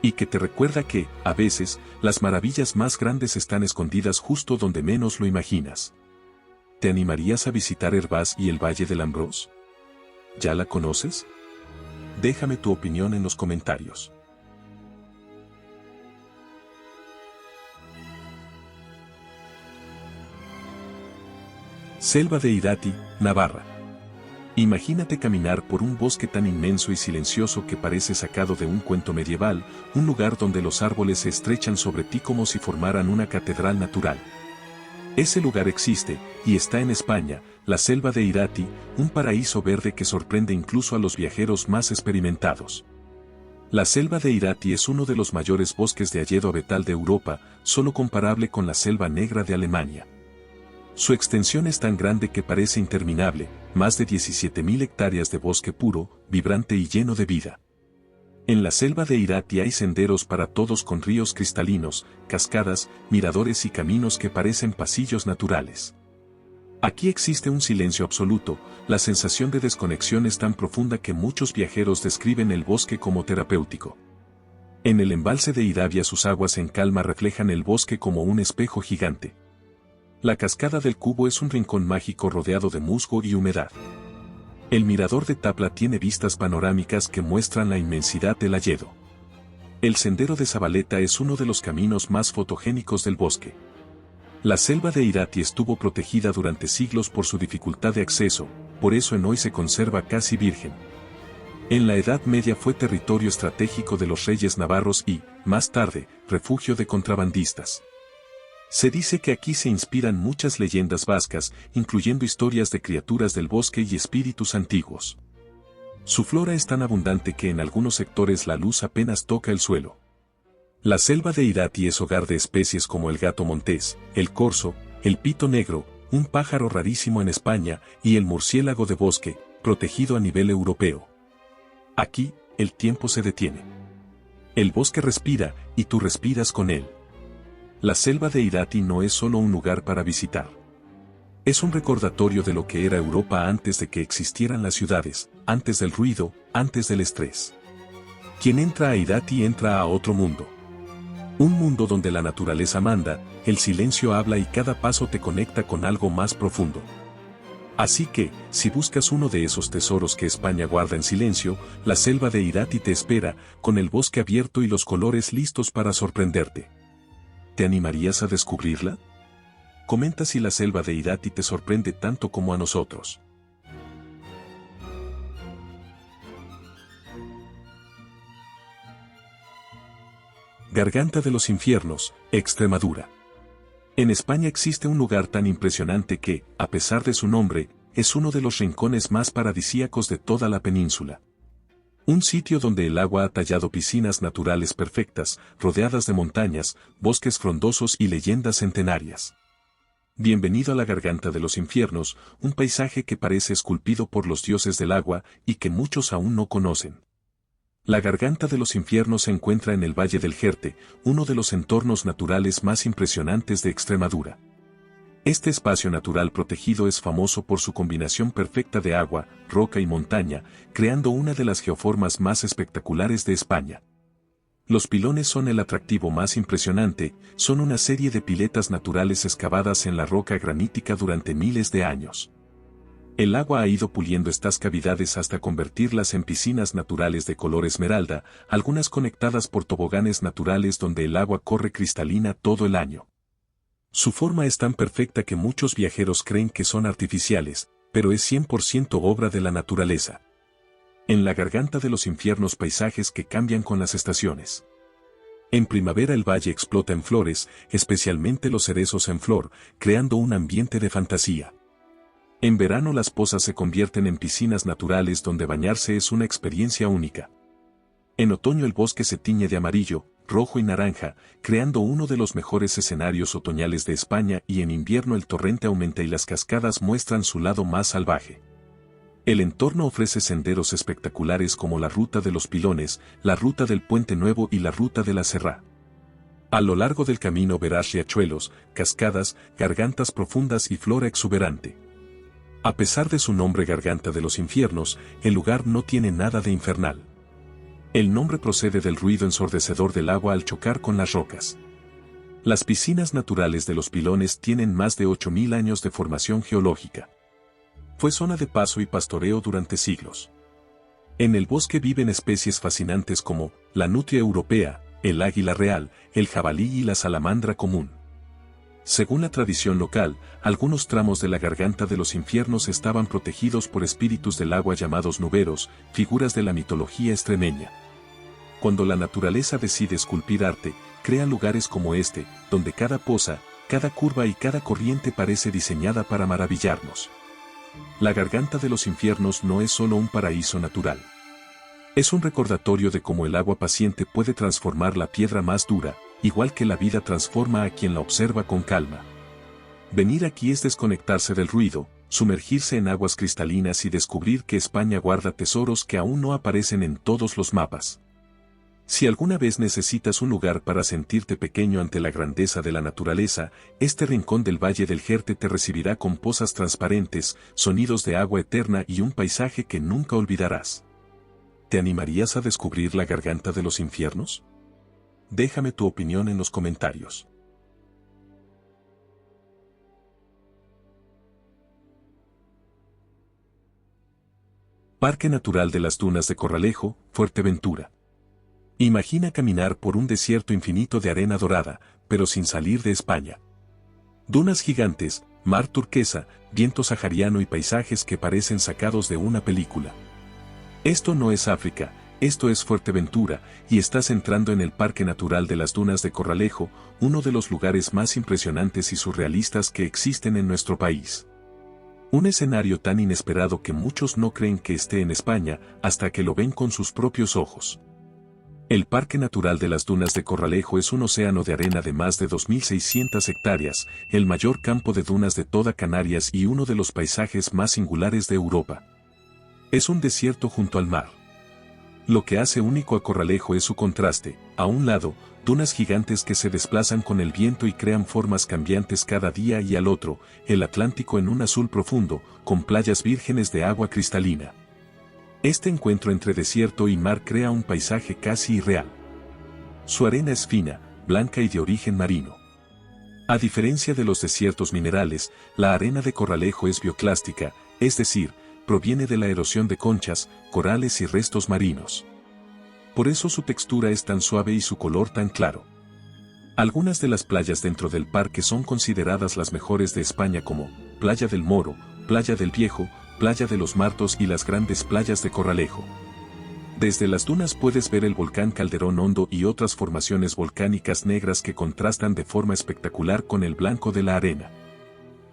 Y que te recuerda que, a veces, las maravillas más grandes están escondidas justo donde menos lo imaginas. ¿Te animarías a visitar Hervás y el Valle del Ambrós? ¿Ya la conoces? Déjame tu opinión en los comentarios. Selva de Irati, Navarra. Imagínate caminar por un bosque tan inmenso y silencioso que parece sacado de un cuento medieval, un lugar donde los árboles se estrechan sobre ti como si formaran una catedral natural. Ese lugar existe, y está en España, la selva de Irati, un paraíso verde que sorprende incluso a los viajeros más experimentados. La selva de Irati es uno de los mayores bosques de hayedo abetal de Europa, solo comparable con la selva negra de Alemania. Su extensión es tan grande que parece interminable, más de 17.000 hectáreas de bosque puro, vibrante y lleno de vida. En la selva de Irati hay senderos para todos con ríos cristalinos, cascadas, miradores y caminos que parecen pasillos naturales. Aquí existe un silencio absoluto, la sensación de desconexión es tan profunda que muchos viajeros describen el bosque como terapéutico. En el embalse de Irabia sus aguas en calma reflejan el bosque como un espejo gigante. La cascada del Cubo es un rincón mágico rodeado de musgo y humedad. El mirador de Tapla tiene vistas panorámicas que muestran la inmensidad del Alledo. El sendero de Zabaleta es uno de los caminos más fotogénicos del bosque. La selva de Irati estuvo protegida durante siglos por su dificultad de acceso, por eso en hoy se conserva casi virgen. En la Edad Media fue territorio estratégico de los reyes navarros y, más tarde, refugio de contrabandistas. Se dice que aquí se inspiran muchas leyendas vascas, incluyendo historias de criaturas del bosque y espíritus antiguos. Su flora es tan abundante que en algunos sectores la luz apenas toca el suelo. La selva de Irati es hogar de especies como el gato montés, el corzo, el pito negro, un pájaro rarísimo en España, y el murciélago de bosque, protegido a nivel europeo. Aquí, el tiempo se detiene. El bosque respira, y tú respiras con él. La selva de Irati no es solo un lugar para visitar. Es un recordatorio de lo que era Europa antes de que existieran las ciudades, antes del ruido, antes del estrés. Quien entra a Irati entra a otro mundo. Un mundo donde la naturaleza manda, el silencio habla y cada paso te conecta con algo más profundo. Así que, si buscas uno de esos tesoros que España guarda en silencio, la selva de Irati te espera, con el bosque abierto y los colores listos para sorprenderte. ¿Te animarías a descubrirla? Comenta si la selva de Irati te sorprende tanto como a nosotros. Garganta de los Infiernos, Extremadura. En España existe un lugar tan impresionante que, a pesar de su nombre, es uno de los rincones más paradisíacos de toda la península. Un sitio donde el agua ha tallado piscinas naturales perfectas, rodeadas de montañas, bosques frondosos y leyendas centenarias. Bienvenido a la Garganta de los Infiernos, un paisaje que parece esculpido por los dioses del agua y que muchos aún no conocen. La Garganta de los Infiernos se encuentra en el Valle del Jerte, uno de los entornos naturales más impresionantes de Extremadura. Este espacio natural protegido es famoso por su combinación perfecta de agua, roca y montaña, creando una de las geoformas más espectaculares de España. Los pilones son el atractivo más impresionante, son una serie de piletas naturales excavadas en la roca granítica durante miles de años. El agua ha ido puliendo estas cavidades hasta convertirlas en piscinas naturales de color esmeralda, algunas conectadas por toboganes naturales donde el agua corre cristalina todo el año. Su forma es tan perfecta que muchos viajeros creen que son artificiales, pero es 100% obra de la naturaleza. En la Garganta de los Infiernos paisajes que cambian con las estaciones. En primavera el valle explota en flores, especialmente los cerezos en flor, creando un ambiente de fantasía. En verano las pozas se convierten en piscinas naturales donde bañarse es una experiencia única. En otoño el bosque se tiñe de amarillo, rojo y naranja, creando uno de los mejores escenarios otoñales de España, y en invierno el torrente aumenta y las cascadas muestran su lado más salvaje. El entorno ofrece senderos espectaculares como la Ruta de los Pilones, la Ruta del Puente Nuevo y la Ruta de la Serra. A lo largo del camino verás riachuelos, cascadas, gargantas profundas y flora exuberante. A pesar de su nombre Garganta de los Infiernos, el lugar no tiene nada de infernal. El nombre procede del ruido ensordecedor del agua al chocar con las rocas. Las piscinas naturales de los Pilones tienen más de 8.000 años de formación geológica. Fue zona de paso y pastoreo durante siglos. En el bosque viven especies fascinantes como la nutria europea, el águila real, el jabalí y la salamandra común. Según la tradición local, algunos tramos de la Garganta de los Infiernos estaban protegidos por espíritus del agua llamados nuberos, figuras de la mitología extremeña. Cuando la naturaleza decide esculpir arte, crea lugares como este, donde cada poza, cada curva y cada corriente parece diseñada para maravillarnos. La Garganta de los Infiernos no es solo un paraíso natural. Es un recordatorio de cómo el agua paciente puede transformar la piedra más dura, igual que la vida transforma a quien la observa con calma. Venir aquí es desconectarse del ruido, sumergirse en aguas cristalinas y descubrir que España guarda tesoros que aún no aparecen en todos los mapas. Si alguna vez necesitas un lugar para sentirte pequeño ante la grandeza de la naturaleza, este rincón del Valle del Jerte te recibirá con pozas transparentes, sonidos de agua eterna y un paisaje que nunca olvidarás. ¿Te animarías a descubrir la garganta de los infiernos? Déjame tu opinión en los comentarios. Parque Natural de las Dunas de Corralejo, Fuerteventura. Imagina caminar por un desierto infinito de arena dorada, pero sin salir de España. Dunas gigantes, mar turquesa, viento sahariano y paisajes que parecen sacados de una película. Esto no es África, esto es Fuerteventura, y estás entrando en el Parque Natural de las Dunas de Corralejo, uno de los lugares más impresionantes y surrealistas que existen en nuestro país. Un escenario tan inesperado que muchos no creen que esté en España hasta que lo ven con sus propios ojos. El Parque Natural de las Dunas de Corralejo es un océano de arena de más de 2.600 hectáreas, el mayor campo de dunas de toda Canarias y uno de los paisajes más singulares de Europa. Es un desierto junto al mar. Lo que hace único a Corralejo es su contraste, a un lado, dunas gigantes que se desplazan con el viento y crean formas cambiantes cada día y al otro, el Atlántico en un azul profundo, con playas vírgenes de agua cristalina. Este encuentro entre desierto y mar crea un paisaje casi irreal. Su arena es fina, blanca y de origen marino. A diferencia de los desiertos minerales, la arena de Corralejo es bioclástica, es decir, proviene de la erosión de conchas, corales y restos marinos. Por eso su textura es tan suave y su color tan claro. Algunas de las playas dentro del parque son consideradas las mejores de España como Playa del Moro, Playa del Viejo, Playa de los Martos y las grandes playas de Corralejo. Desde las dunas puedes ver el volcán Calderón Hondo y otras formaciones volcánicas negras que contrastan de forma espectacular con el blanco de la arena.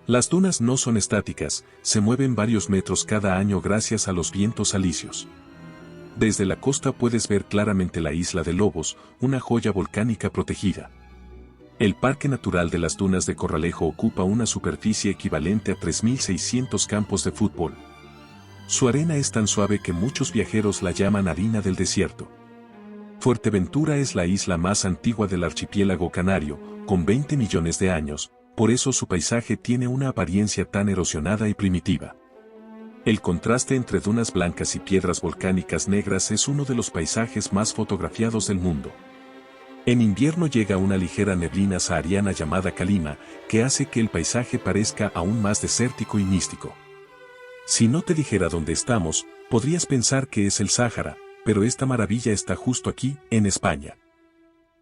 Las dunas no son estáticas, se mueven varios metros cada año gracias a los vientos alisios. Desde la costa puedes ver claramente la isla de Lobos, una joya volcánica protegida. El Parque Natural de las Dunas de Corralejo ocupa una superficie equivalente a 3.600 campos de fútbol. Su arena es tan suave que muchos viajeros la llaman harina del desierto. Fuerteventura es la isla más antigua del archipiélago canario, con 20 millones de años, por eso su paisaje tiene una apariencia tan erosionada y primitiva. El contraste entre dunas blancas y piedras volcánicas negras es uno de los paisajes más fotografiados del mundo. En invierno llega una ligera neblina sahariana llamada calima, que hace que el paisaje parezca aún más desértico y místico. Si no te dijera dónde estamos, podrías pensar que es el Sáhara, pero esta maravilla está justo aquí, en España.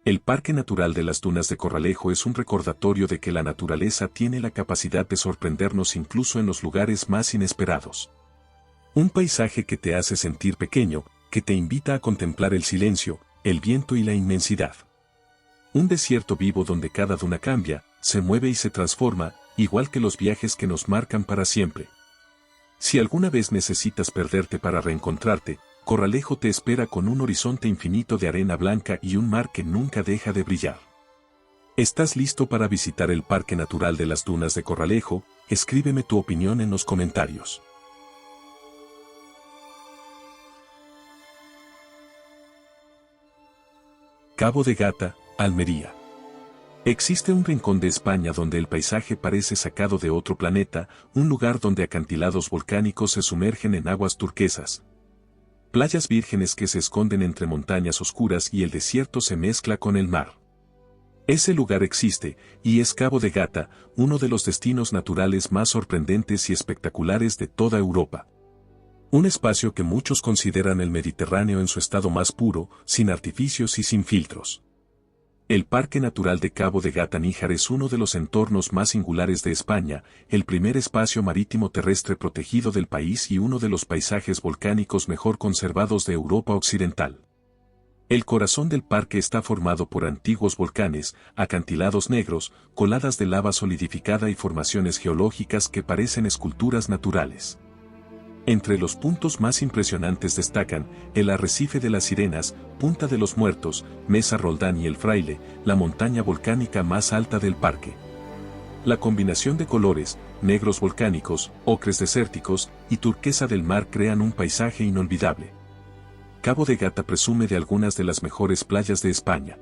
El Parque Natural de las Dunas de Corralejo es un recordatorio de que la naturaleza tiene la capacidad de sorprendernos incluso en los lugares más inesperados. Un paisaje que te hace sentir pequeño, que te invita a contemplar el silencio, el viento y la inmensidad. Un desierto vivo donde cada duna cambia, se mueve y se transforma, igual que los viajes que nos marcan para siempre. Si alguna vez necesitas perderte para reencontrarte, Corralejo te espera con un horizonte infinito de arena blanca y un mar que nunca deja de brillar. ¿Estás listo para visitar el Parque Natural de las Dunas de Corralejo? Escríbeme tu opinión en los comentarios. Cabo de Gata, Almería. Existe un rincón de España donde el paisaje parece sacado de otro planeta, un lugar donde acantilados volcánicos se sumergen en aguas turquesas. Playas vírgenes que se esconden entre montañas oscuras y el desierto se mezcla con el mar. Ese lugar existe, y es Cabo de Gata, uno de los destinos naturales más sorprendentes y espectaculares de toda Europa. Un espacio que muchos consideran el Mediterráneo en su estado más puro, sin artificios y sin filtros. El Parque Natural de Cabo de Gata Níjar es uno de los entornos más singulares de España, el primer espacio marítimo terrestre protegido del país y uno de los paisajes volcánicos mejor conservados de Europa Occidental. El corazón del parque está formado por antiguos volcanes, acantilados negros, coladas de lava solidificada y formaciones geológicas que parecen esculturas naturales. Entre los puntos más impresionantes destacan el Arrecife de las Sirenas, Punta de los Muertos, Mesa Roldán y el Fraile, la montaña volcánica más alta del parque. La combinación de colores, negros volcánicos, ocres desérticos y turquesa del mar crean un paisaje inolvidable. Cabo de Gata presume de algunas de las mejores playas de España.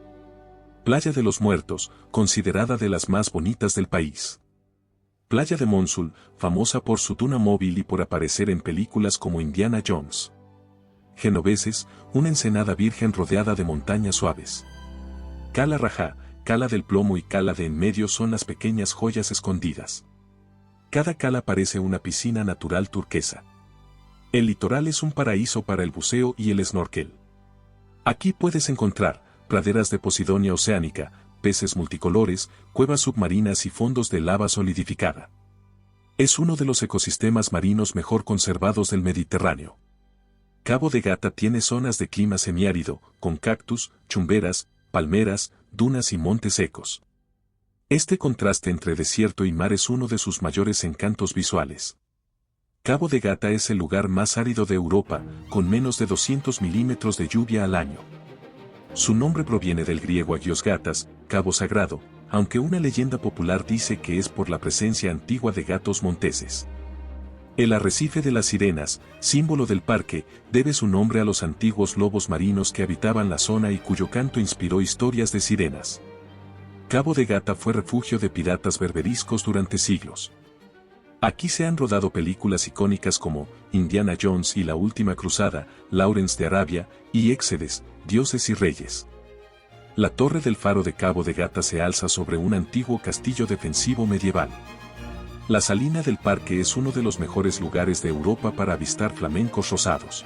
Playa de los Muertos, considerada de las más bonitas del país. Playa de Monsul, famosa por su duna móvil y por aparecer en películas como Indiana Jones. Genoveses, una ensenada virgen rodeada de montañas suaves. Cala Rajá, Cala del Plomo y Cala de en medio son las pequeñas joyas escondidas. Cada cala parece una piscina natural turquesa. El litoral es un paraíso para el buceo y el snorkel. Aquí puedes encontrar praderas de posidonia oceánica, peces multicolores, cuevas submarinas y fondos de lava solidificada. Es uno de los ecosistemas marinos mejor conservados del Mediterráneo. Cabo de Gata tiene zonas de clima semiárido, con cactus, chumberas, palmeras, dunas y montes secos. Este contraste entre desierto y mar es uno de sus mayores encantos visuales. Cabo de Gata es el lugar más árido de Europa, con menos de 200 milímetros de lluvia al año. Su nombre proviene del griego agios gatas, cabo sagrado, aunque una leyenda popular dice que es por la presencia antigua de gatos monteses. El arrecife de las sirenas, símbolo del parque, debe su nombre a los antiguos lobos marinos que habitaban la zona y cuyo canto inspiró historias de sirenas. Cabo de Gata fue refugio de piratas berberiscos durante siglos. Aquí se han rodado películas icónicas como Indiana Jones y la Última Cruzada, Lawrence de Arabia y Éxodes, Dioses y Reyes. La torre del faro de Cabo de Gata se alza sobre un antiguo castillo defensivo medieval. La salina del parque es uno de los mejores lugares de Europa para avistar flamencos rosados.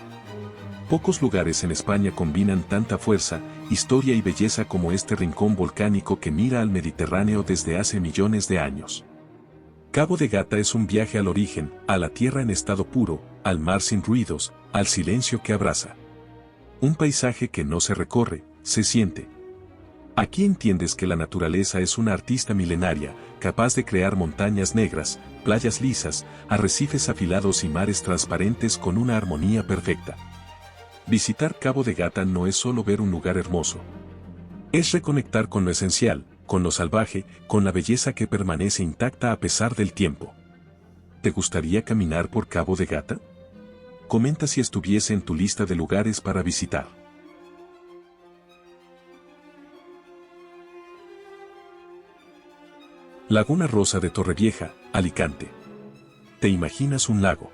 Pocos lugares en España combinan tanta fuerza, historia y belleza como este rincón volcánico que mira al Mediterráneo desde hace millones de años. Cabo de Gata es un viaje al origen, a la tierra en estado puro, al mar sin ruidos, al silencio que abraza. Un paisaje que no se recorre, se siente. Aquí entiendes que la naturaleza es una artista milenaria, capaz de crear montañas negras, playas lisas, arrecifes afilados y mares transparentes con una armonía perfecta. Visitar Cabo de Gata no es solo ver un lugar hermoso. Es reconectar con lo esencial, con lo salvaje, con la belleza que permanece intacta a pesar del tiempo. ¿Te gustaría caminar por Cabo de Gata? Comenta si estuviese en tu lista de lugares para visitar. Laguna Rosa de Torrevieja, Alicante. ¿Te imaginas un lago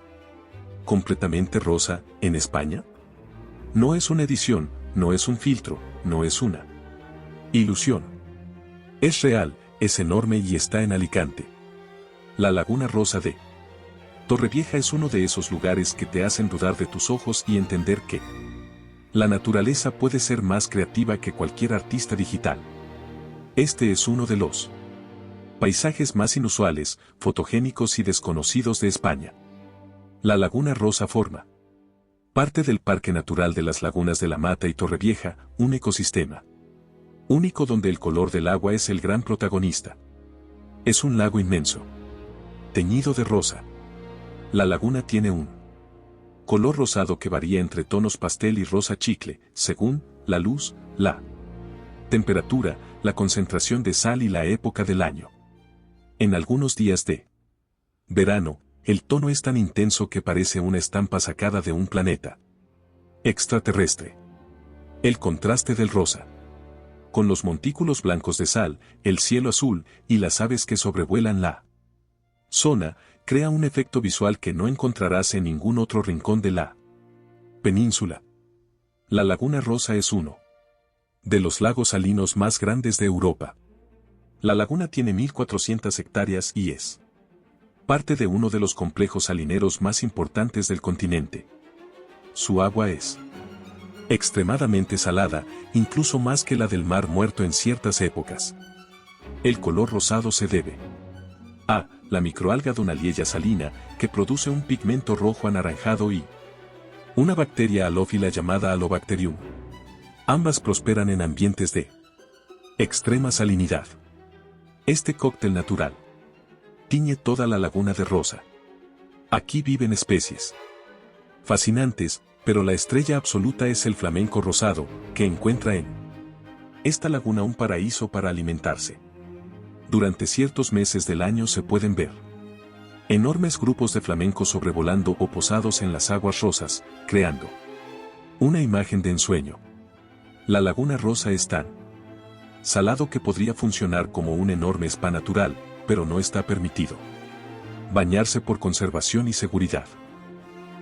completamente rosa en España? No es una edición, no es un filtro, no es una ilusión. Es real, es enorme y está en Alicante. La Laguna Rosa de Torrevieja es uno de esos lugares que te hacen dudar de tus ojos y entender que la naturaleza puede ser más creativa que cualquier artista digital. Este es uno de los paisajes más inusuales, fotogénicos y desconocidos de España. La Laguna Rosa forma parte del Parque Natural de las Lagunas de la Mata y Torrevieja, un ecosistema único donde el color del agua es el gran protagonista. Es un lago inmenso, teñido de rosa. La laguna tiene un color rosado que varía entre tonos pastel y rosa chicle, según la luz, la temperatura, la concentración de sal y la época del año. En algunos días de verano, el tono es tan intenso que parece una estampa sacada de un planeta extraterrestre. El contraste del rosa con los montículos blancos de sal, el cielo azul y las aves que sobrevuelan la zona, crea un efecto visual que no encontrarás en ningún otro rincón de la península. La Laguna Rosa es uno de los lagos salinos más grandes de Europa. La laguna tiene 1.400 hectáreas y es parte de uno de los complejos salineros más importantes del continente. Su agua es extremadamente salada, incluso más que la del Mar Muerto en ciertas épocas. El color rosado se debe a la microalga Dunaliella salina, que produce un pigmento rojo anaranjado, y una bacteria halófila llamada Halobacterium. Ambas prosperan en ambientes de extrema salinidad. Este cóctel natural tiñe toda la laguna de rosa. Aquí viven especies fascinantes, pero la estrella absoluta es el flamenco rosado, que encuentra en esta laguna un paraíso para alimentarse. Durante ciertos meses del año se pueden ver enormes grupos de flamencos sobrevolando o posados en las aguas rosas, creando Una imagen de ensueño. La Laguna Rosa es tan salado que podría funcionar como un enorme spa natural, pero no está permitido bañarse por conservación y seguridad.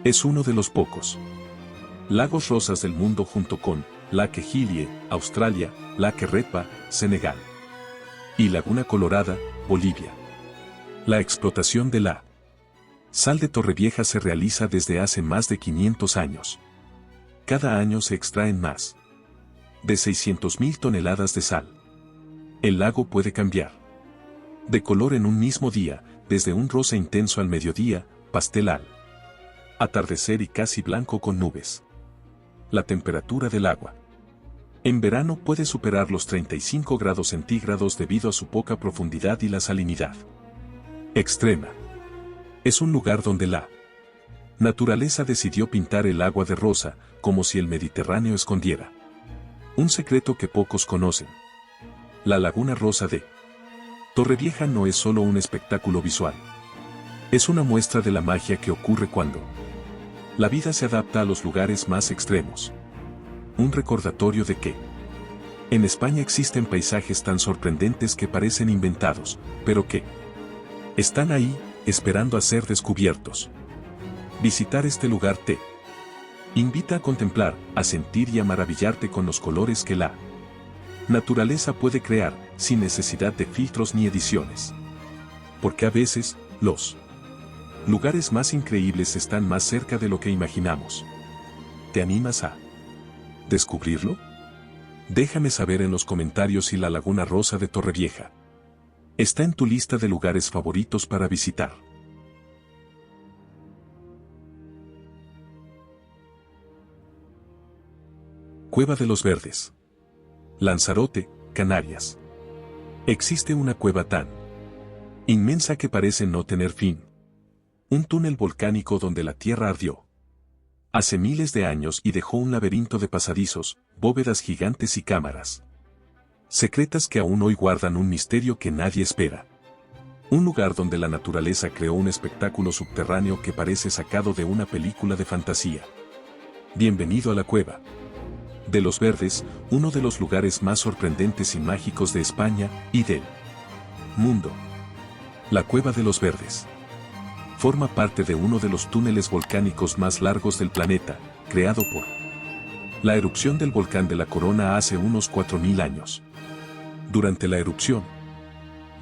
Es uno de los pocos lagos rosas del mundo junto con Lake Hillie, Australia, Lake Redpa, Senegal, y Laguna Colorada, Bolivia. La explotación de la sal de Torrevieja se realiza desde hace más de 500 años. Cada año se extraen más de 600.000 toneladas de sal. El lago puede cambiar de color en un mismo día, desde un rosa intenso al mediodía, pastel al atardecer y casi blanco con nubes. La temperatura del agua en verano puede superar los 35 grados centígrados debido a su poca profundidad y la salinidad extrema. Es un lugar donde la naturaleza decidió pintar el agua de rosa, como si el Mediterráneo escondiera un secreto que pocos conocen. La Laguna Rosa de Torrevieja no es solo un espectáculo visual. Es una muestra de la magia que ocurre cuando la vida se adapta a los lugares más extremos. Un recordatorio de que en España existen paisajes tan sorprendentes que parecen inventados, pero que están ahí, esperando a ser descubiertos. Visitar este lugar te invita a contemplar, a sentir y a maravillarte con los colores que la naturaleza puede crear, sin necesidad de filtros ni ediciones. Porque a veces, los lugares más increíbles están más cerca de lo que imaginamos. ¿Te animas a descubrirlo? Déjame saber en los comentarios si la Laguna Rosa de Torrevieja está en tu lista de lugares favoritos para visitar. Cueva de los Verdes. Lanzarote, Canarias. Existe una cueva tan inmensa que parece no tener fin. Un túnel volcánico donde la tierra ardió hace miles de años y dejó un laberinto de pasadizos, bóvedas gigantes y cámaras secretas que aún hoy guardan un misterio que nadie espera. Un lugar donde la naturaleza creó un espectáculo subterráneo que parece sacado de una película de fantasía. Bienvenido a la Cueva de los Verdes, uno de los lugares más sorprendentes y mágicos de España y del mundo. La Cueva de los Verdes forma parte de uno de los túneles volcánicos más largos del planeta, creado por la erupción del volcán de la Corona hace unos 4000 años. Durante la erupción,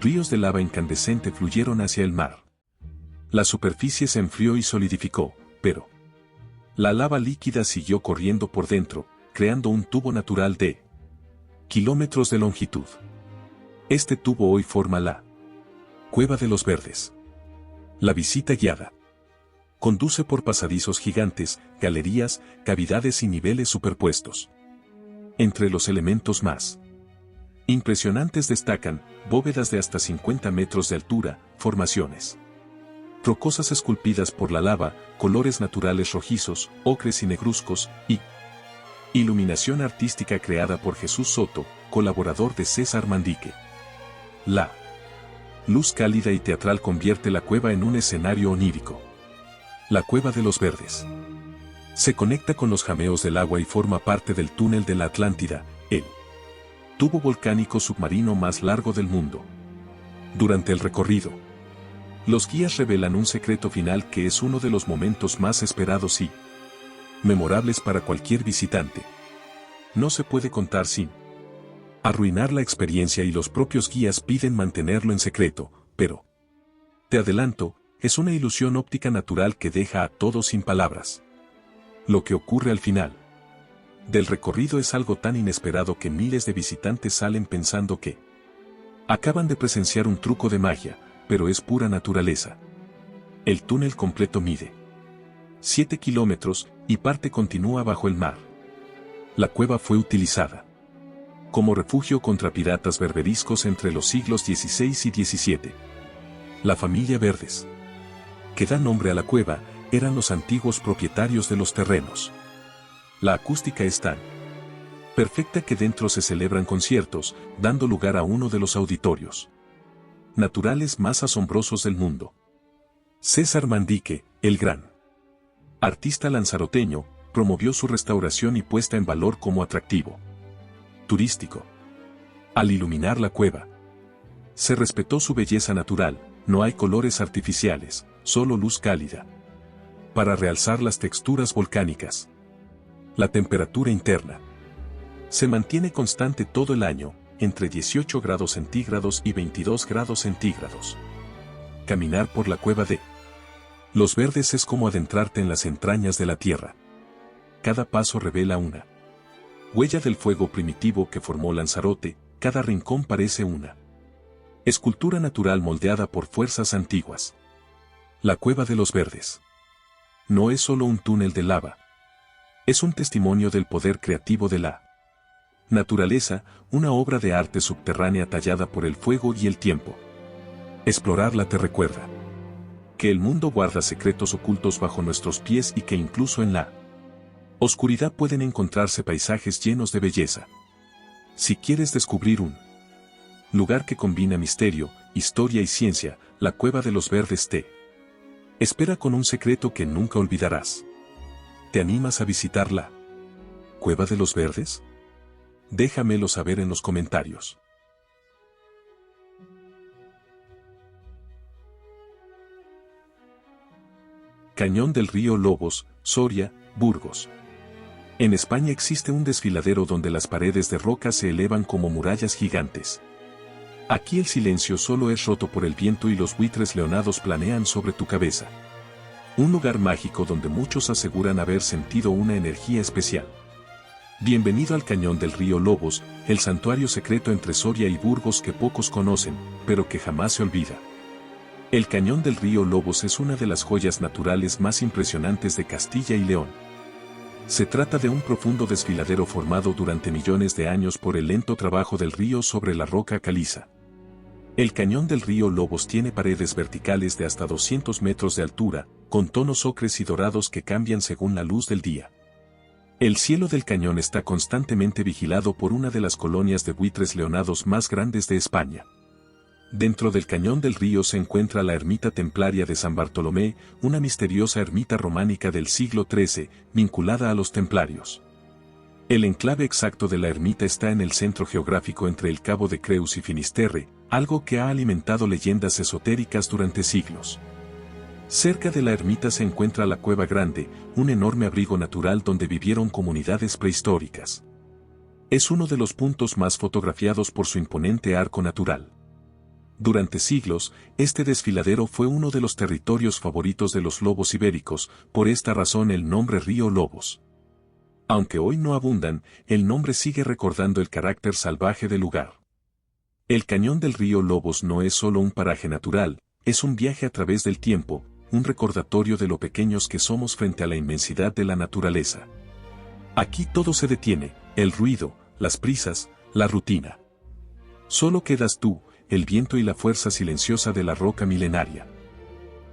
ríos de lava incandescente fluyeron hacia el mar. La superficie se enfrió y solidificó, pero la lava líquida siguió corriendo por dentro, creando un tubo natural de kilómetros de longitud. Este tubo hoy forma la Cueva de los Verdes. La visita guiada conduce por pasadizos gigantes, galerías, cavidades y niveles superpuestos. Entre los elementos más impresionantes destacan bóvedas de hasta 50 metros de altura, formaciones rocosas esculpidas por la lava, colores naturales rojizos, ocres y negruzcos, y iluminación artística creada por Jesús Soto, colaborador de César Mandique. La luz cálida y teatral convierte la cueva en un escenario onírico. La Cueva de los Verdes se conecta con los jameos del agua y forma parte del túnel de la Atlántida, el tubo volcánico submarino más largo del mundo. Durante el recorrido, los guías revelan un secreto final que es uno de los momentos más esperados y memorables para cualquier visitante. No se puede contar sin arruinar la experiencia y los propios guías piden mantenerlo en secreto, pero te adelanto, es una ilusión óptica natural que deja a todos sin palabras. Lo que ocurre al final del recorrido es algo tan inesperado que miles de visitantes salen pensando que acaban de presenciar un truco de magia, pero es pura naturaleza. El túnel completo mide 7 kilómetros y parte continúa bajo el mar. La cueva fue utilizada como refugio contra piratas berberiscos entre los siglos XVI y XVII. La familia Verdes, que da nombre a la cueva, eran los antiguos propietarios de los terrenos. La acústica es tan perfecta que dentro se celebran conciertos, dando lugar a uno de los auditorios naturales más asombrosos del mundo. César Mandique, el gran artista lanzaroteño, promovió su restauración y puesta en valor como atractivo turístico. Al iluminar la cueva, se respetó su belleza natural, no hay colores artificiales, solo luz cálida, para realzar las texturas volcánicas. La temperatura interna se mantiene constante todo el año, entre 18 grados centígrados y 22 grados centígrados. Caminar por la cueva de Los Verdes es como adentrarte en las entrañas de la tierra. Cada paso revela una huella del fuego primitivo que formó Lanzarote, cada rincón parece una escultura natural moldeada por fuerzas antiguas. La Cueva de los Verdes no es solo un túnel de lava. Es un testimonio del poder creativo de la naturaleza, una obra de arte subterránea tallada por el fuego y el tiempo. Explorarla te recuerda que el mundo guarda secretos ocultos bajo nuestros pies y que incluso en la oscuridad pueden encontrarse paisajes llenos de belleza. Si quieres descubrir un lugar que combina misterio, historia y ciencia, la Cueva de los Verdes te espera con un secreto que nunca olvidarás. ¿Te animas a visitar la Cueva de los Verdes? Déjamelo saber en los comentarios. Cañón del río Lobos, Soria, Burgos. En España existe un desfiladero donde las paredes de roca se elevan como murallas gigantes. Aquí el silencio solo es roto por el viento y los buitres leonados planean sobre tu cabeza. Un lugar mágico donde muchos aseguran haber sentido una energía especial. Bienvenido al Cañón del río Lobos, el santuario secreto entre Soria y Burgos que pocos conocen, pero que jamás se olvida. El Cañón del río Lobos es una de las joyas naturales más impresionantes de Castilla y León. Se trata de un profundo desfiladero formado durante millones de años por el lento trabajo del río sobre la roca caliza. El Cañón del río Lobos tiene paredes verticales de hasta 200 metros de altura, con tonos ocres y dorados que cambian según la luz del día. El cielo del cañón está constantemente vigilado por una de las colonias de buitres leonados más grandes de España. Dentro del Cañón del Río se encuentra la ermita templaria de San Bartolomé, una misteriosa ermita románica del siglo XIII, vinculada a los templarios. El enclave exacto de la ermita está en el centro geográfico entre el Cabo de Creus y Finisterre, algo que ha alimentado leyendas esotéricas durante siglos. Cerca de la ermita se encuentra la Cueva Grande, un enorme abrigo natural donde vivieron comunidades prehistóricas. Es uno de los puntos más fotografiados por su imponente arco natural. Durante siglos, este desfiladero fue uno de los territorios favoritos de los lobos ibéricos, por esta razón el nombre Río Lobos. Aunque hoy no abundan, el nombre sigue recordando el carácter salvaje del lugar. El Cañón del río Lobos no es solo un paraje natural, es un viaje a través del tiempo, un recordatorio de lo pequeños que somos frente a la inmensidad de la naturaleza. Aquí todo se detiene, el ruido, las prisas, la rutina. Solo quedas tú, el viento y la fuerza silenciosa de la roca milenaria.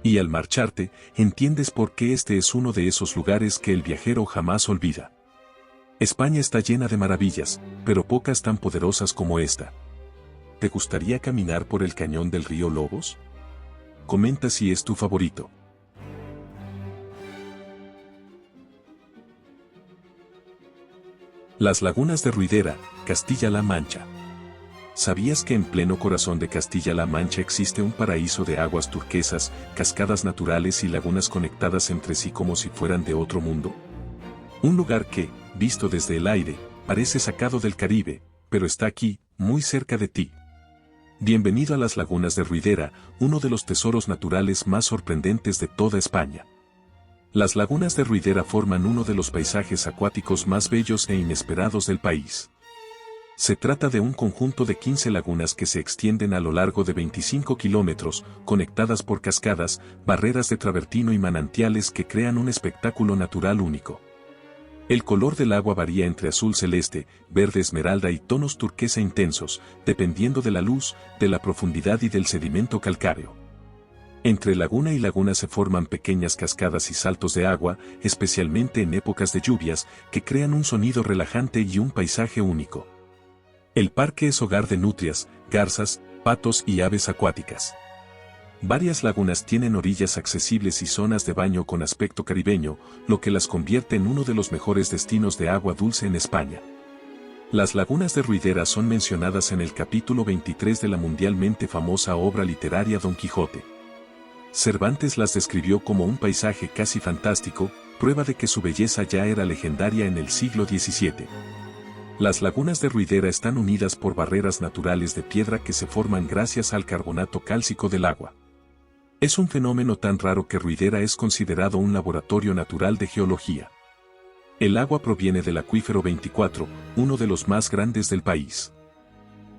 Y al marcharte, entiendes por qué este es uno de esos lugares que el viajero jamás olvida. España está llena de maravillas, pero pocas tan poderosas como esta. ¿Te gustaría caminar por el Cañón del río Lobos? Comenta si es tu favorito. Las lagunas de Ruidera, Castilla-La Mancha. ¿Sabías que en pleno corazón de Castilla-La Mancha existe un paraíso de aguas turquesas, cascadas naturales y lagunas conectadas entre sí como si fueran de otro mundo? Un lugar que, visto desde el aire, parece sacado del Caribe, pero está aquí, muy cerca de ti. Bienvenido a las lagunas de Ruidera, uno de los tesoros naturales más sorprendentes de toda España. Las lagunas de Ruidera forman uno de los paisajes acuáticos más bellos e inesperados del país. Se trata de un conjunto de 15 lagunas que se extienden a lo largo de 25 kilómetros, conectadas por cascadas, barreras de travertino y manantiales que crean un espectáculo natural único. El color del agua varía entre azul celeste, verde esmeralda y tonos turquesa intensos, dependiendo de la luz, de la profundidad y del sedimento calcáreo. Entre laguna y laguna se forman pequeñas cascadas y saltos de agua, especialmente en épocas de lluvias, que crean un sonido relajante y un paisaje único. El parque es hogar de nutrias, garzas, patos y aves acuáticas. Varias lagunas tienen orillas accesibles y zonas de baño con aspecto caribeño, lo que las convierte en uno de los mejores destinos de agua dulce en España. Las lagunas de Ruidera son mencionadas en el capítulo 23 de la mundialmente famosa obra literaria Don Quijote. Cervantes las describió como un paisaje casi fantástico, prueba de que su belleza ya era legendaria en el siglo XVII. Las lagunas de Ruidera están unidas por barreras naturales de piedra que se forman gracias al carbonato cálcico del agua. Es un fenómeno tan raro que Ruidera es considerado un laboratorio natural de geología. El agua proviene del acuífero 24, uno de los más grandes del país.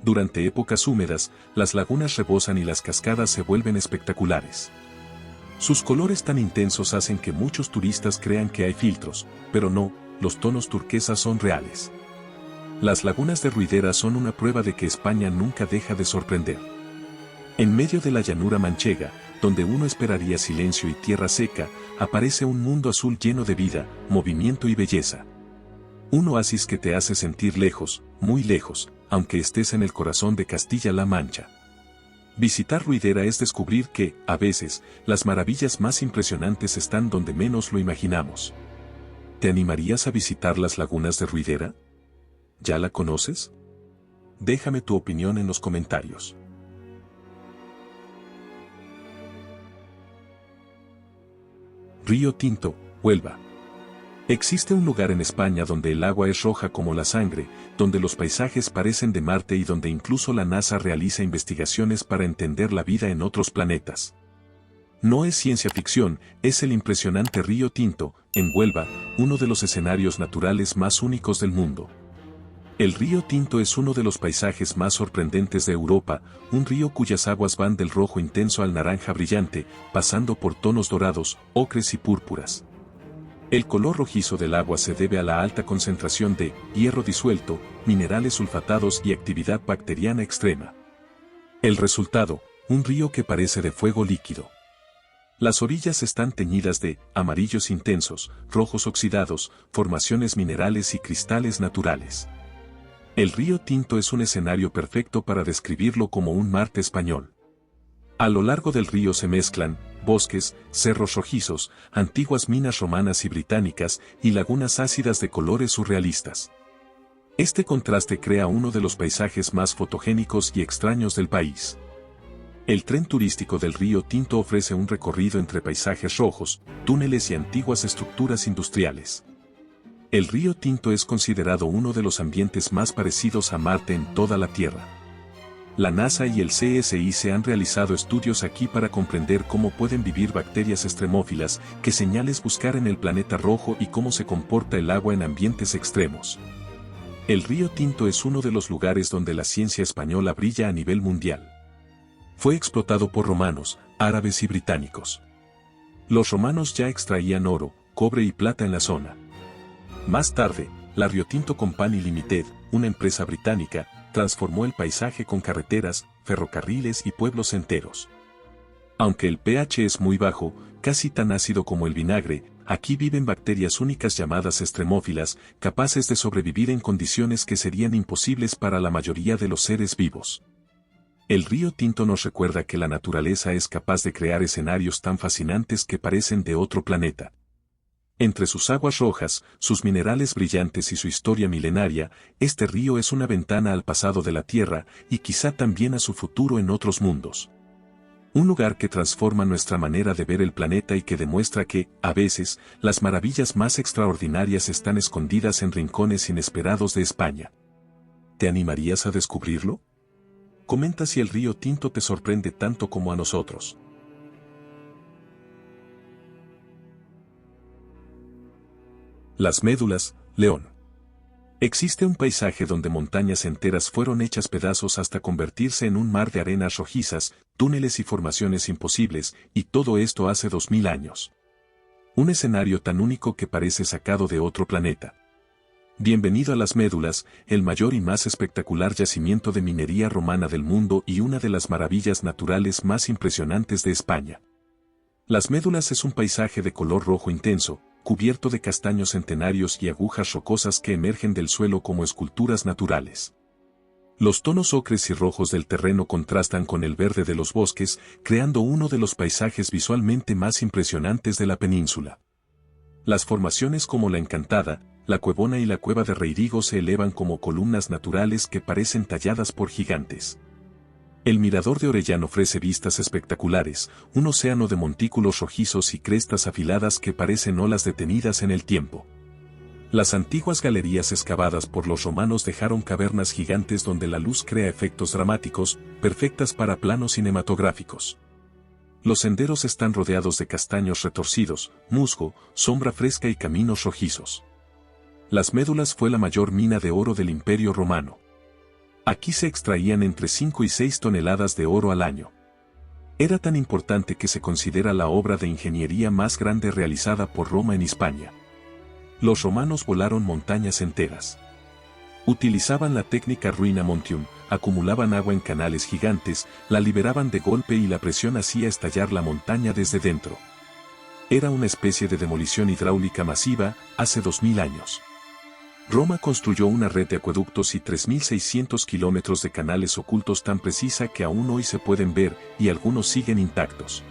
Durante épocas húmedas, las lagunas rebosan y las cascadas se vuelven espectaculares. Sus colores tan intensos hacen que muchos turistas crean que hay filtros, pero no, los tonos turquesas son reales. Las lagunas de Ruidera son una prueba de que España nunca deja de sorprender. En medio de la llanura manchega, donde uno esperaría silencio y tierra seca, aparece un mundo azul lleno de vida, movimiento y belleza. Un oasis que te hace sentir lejos, muy lejos, aunque estés en el corazón de Castilla-La Mancha. Visitar Ruidera es descubrir que, a veces, las maravillas más impresionantes están donde menos lo imaginamos. ¿Te animarías a visitar las lagunas de Ruidera? ¿Ya la conoces? Déjame tu opinión en los comentarios. Río Tinto, Huelva. Existe un lugar en España donde el agua es roja como la sangre, donde los paisajes parecen de Marte y donde incluso la NASA realiza investigaciones para entender la vida en otros planetas. No es ciencia ficción, es el impresionante Río Tinto, en Huelva, uno de los escenarios naturales más únicos del mundo. El río Tinto es uno de los paisajes más sorprendentes de Europa, un río cuyas aguas van del rojo intenso al naranja brillante, pasando por tonos dorados, ocres y púrpuras. El color rojizo del agua se debe a la alta concentración de hierro disuelto, minerales sulfatados y actividad bacteriana extrema. El resultado, un río que parece de fuego líquido. Las orillas están teñidas de amarillos intensos, rojos oxidados, formaciones minerales y cristales naturales. El río Tinto es un escenario perfecto para describirlo como un Marte español. A lo largo del río se mezclan bosques, cerros rojizos, antiguas minas romanas y británicas y lagunas ácidas de colores surrealistas. Este contraste crea uno de los paisajes más fotogénicos y extraños del país. El tren turístico del río Tinto ofrece un recorrido entre paisajes rojos, túneles y antiguas estructuras industriales. El río Tinto es considerado uno de los ambientes más parecidos a Marte en toda la Tierra. La NASA y el CSI se han realizado estudios aquí para comprender cómo pueden vivir bacterias extremófilas, qué señales buscar en el planeta rojo y cómo se comporta el agua en ambientes extremos. El río Tinto es uno de los lugares donde la ciencia española brilla a nivel mundial. Fue explotado por romanos, árabes y británicos. Los romanos ya extraían oro, cobre y plata en la zona. Más tarde, la Rio Tinto Company Limited, una empresa británica, transformó el paisaje con carreteras, ferrocarriles y pueblos enteros. Aunque el pH es muy bajo, casi tan ácido como el vinagre, aquí viven bacterias únicas llamadas extremófilas, capaces de sobrevivir en condiciones que serían imposibles para la mayoría de los seres vivos. El río Tinto nos recuerda que la naturaleza es capaz de crear escenarios tan fascinantes que parecen de otro planeta. Entre sus aguas rojas, sus minerales brillantes y su historia milenaria, este río es una ventana al pasado de la Tierra y quizá también a su futuro en otros mundos. Un lugar que transforma nuestra manera de ver el planeta y que demuestra que, a veces, las maravillas más extraordinarias están escondidas en rincones inesperados de España. ¿Te animarías a descubrirlo? Comenta si el río Tinto te sorprende tanto como a nosotros. Las Médulas, León. Existe un paisaje donde montañas enteras fueron hechas pedazos hasta convertirse en un mar de arenas rojizas, túneles y formaciones imposibles, y todo esto hace 2000 años. Un escenario tan único que parece sacado de otro planeta. Bienvenido a Las Médulas, el mayor y más espectacular yacimiento de minería romana del mundo y una de las maravillas naturales más impresionantes de España. Las Médulas es un paisaje de color rojo intenso, cubierto de castaños centenarios y agujas rocosas que emergen del suelo como esculturas naturales. Los tonos ocres y rojos del terreno contrastan con el verde de los bosques, creando uno de los paisajes visualmente más impresionantes de la península. Las formaciones como la Encantada, la Cuevona y la Cueva de Reirigo se elevan como columnas naturales que parecen talladas por gigantes. El mirador de Orellana ofrece vistas espectaculares, un océano de montículos rojizos y crestas afiladas que parecen olas detenidas en el tiempo. Las antiguas galerías excavadas por los romanos dejaron cavernas gigantes donde la luz crea efectos dramáticos, perfectas para planos cinematográficos. Los senderos están rodeados de castaños retorcidos, musgo, sombra fresca y caminos rojizos. Las Médulas fue la mayor mina de oro del Imperio Romano. Aquí se extraían entre 5 y 6 toneladas de oro al año. Era tan importante que se considera la obra de ingeniería más grande realizada por Roma en Hispania. Los romanos volaron montañas enteras. Utilizaban la técnica ruina montium, acumulaban agua en canales gigantes, la liberaban de golpe y la presión hacía estallar la montaña desde dentro. Era una especie de demolición hidráulica masiva, hace 2000 años. Roma construyó una red de acueductos y 3.600 kilómetros de canales ocultos tan precisa que aún hoy se pueden ver, y algunos siguen intactos.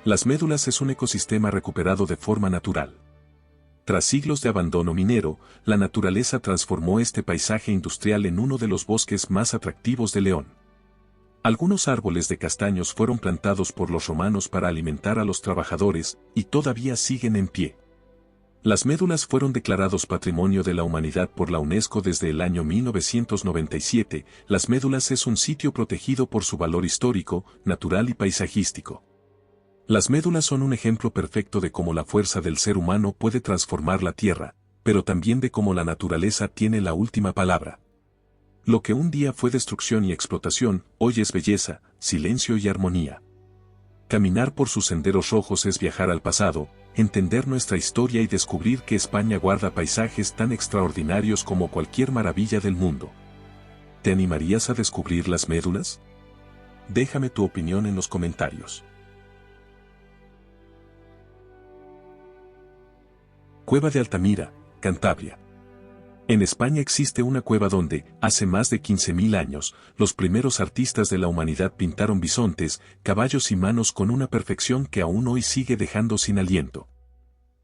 Las Médulas es un ecosistema recuperado de forma natural. Tras siglos de abandono minero, la naturaleza transformó este paisaje industrial en uno de los bosques más atractivos de León. Algunos árboles de castaños fueron plantados por los romanos para alimentar a los trabajadores, y todavía siguen en pie. Las Médulas fueron declarados Patrimonio de la Humanidad por la UNESCO desde el año 1997. Las Médulas es un sitio protegido por su valor histórico, natural y paisajístico. Las médulas son un ejemplo perfecto de cómo la fuerza del ser humano puede transformar la tierra, pero también de cómo la naturaleza tiene la última palabra. Lo que un día fue destrucción y explotación, hoy es belleza, silencio y armonía. Caminar por sus senderos rojos es viajar al pasado, entender nuestra historia y descubrir que España guarda paisajes tan extraordinarios como cualquier maravilla del mundo. ¿Te animarías a descubrir las médulas? Déjame tu opinión en los comentarios. Cueva de Altamira, Cantabria. En España existe una cueva donde, hace más de 15.000 años, los primeros artistas de la humanidad pintaron bisontes, caballos y manos con una perfección que aún hoy sigue dejando sin aliento.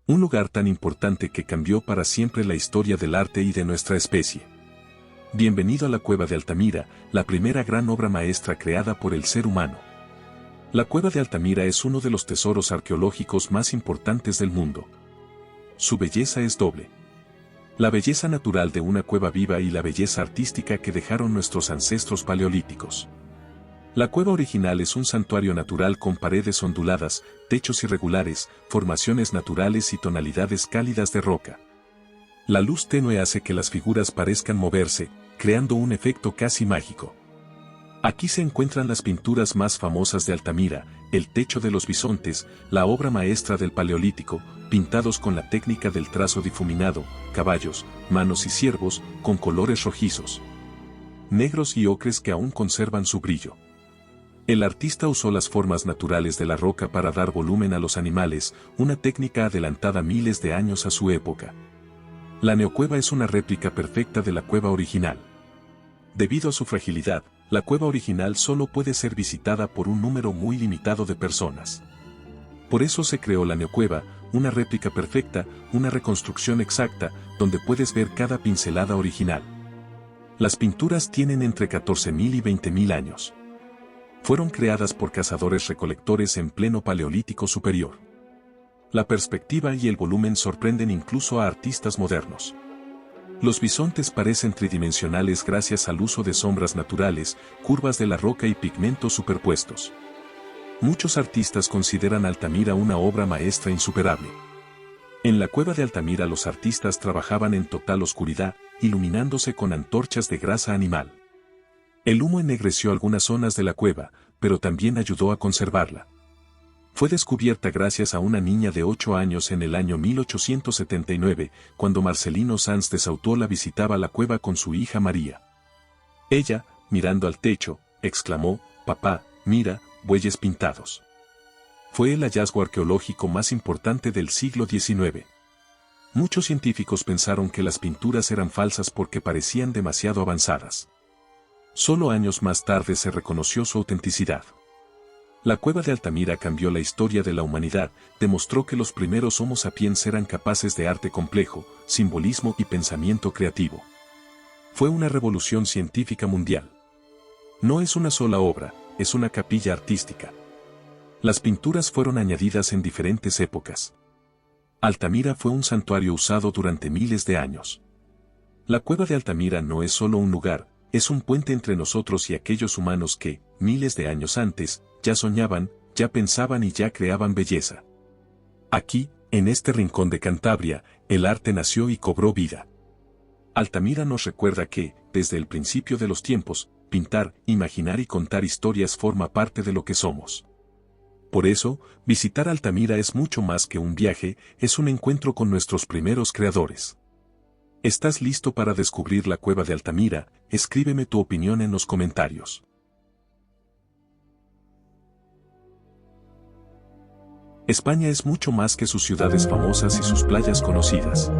Un lugar tan importante que cambió para siempre la historia del arte y de nuestra especie. Bienvenido a la Cueva de Altamira, la primera gran obra maestra creada por el ser humano. La Cueva de Altamira es uno de los tesoros arqueológicos más importantes del mundo. Su belleza es doble. La belleza natural de una cueva viva y la belleza artística que dejaron nuestros ancestros paleolíticos. La cueva original es un santuario natural con paredes onduladas, techos irregulares, formaciones naturales y tonalidades cálidas de roca. La luz tenue hace que las figuras parezcan moverse, creando un efecto casi mágico. Aquí se encuentran las pinturas más famosas de Altamira, el techo de los bisontes, la obra maestra del Paleolítico, pintados con la técnica del trazo difuminado, caballos, manos y ciervos, con colores rojizos, negros y ocres que aún conservan su brillo. El artista usó las formas naturales de la roca para dar volumen a los animales, una técnica adelantada miles de años a su época. La neocueva es una réplica perfecta de la cueva original. Debido a su fragilidad, la cueva original solo puede ser visitada por un número muy limitado de personas. Por eso se creó la neocueva, una réplica perfecta, una reconstrucción exacta, donde puedes ver cada pincelada original. Las pinturas tienen entre 14.000 y 20.000 años. Fueron creadas por cazadores-recolectores en pleno Paleolítico Superior. La perspectiva y el volumen sorprenden incluso a artistas modernos. Los bisontes parecen tridimensionales gracias al uso de sombras naturales, curvas de la roca y pigmentos superpuestos. Muchos artistas consideran Altamira una obra maestra insuperable. En la cueva de Altamira los artistas trabajaban en total oscuridad, iluminándose con antorchas de grasa animal. El humo ennegreció algunas zonas de la cueva, pero también ayudó a conservarla. Fue descubierta gracias a una niña de 8 años en el año 1879, cuando Marcelino Sanz de Sautola visitaba la cueva con su hija María. Ella, mirando al techo, exclamó: «Papá, mira, bueyes pintados». Fue el hallazgo arqueológico más importante del siglo XIX. Muchos científicos pensaron que las pinturas eran falsas porque parecían demasiado avanzadas. Solo años más tarde se reconoció su autenticidad. La cueva de Altamira cambió la historia de la humanidad, demostró que los primeros Homo sapiens eran capaces de arte complejo, simbolismo y pensamiento creativo. Fue una revolución científica mundial. No es una sola obra, es una capilla artística. Las pinturas fueron añadidas en diferentes épocas. Altamira fue un santuario usado durante miles de años. La cueva de Altamira no es solo un lugar, es un puente entre nosotros y aquellos humanos que, miles de años antes, ya soñaban, ya pensaban y ya creaban belleza. Aquí, en este rincón de Cantabria, el arte nació y cobró vida. Altamira nos recuerda que, desde el principio de los tiempos, pintar, imaginar y contar historias forma parte de lo que somos. Por eso, visitar Altamira es mucho más que un viaje, es un encuentro con nuestros primeros creadores. ¿Estás listo para descubrir la cueva de Altamira? Escríbeme tu opinión en los comentarios. España es mucho más que sus ciudades famosas y sus playas conocidas.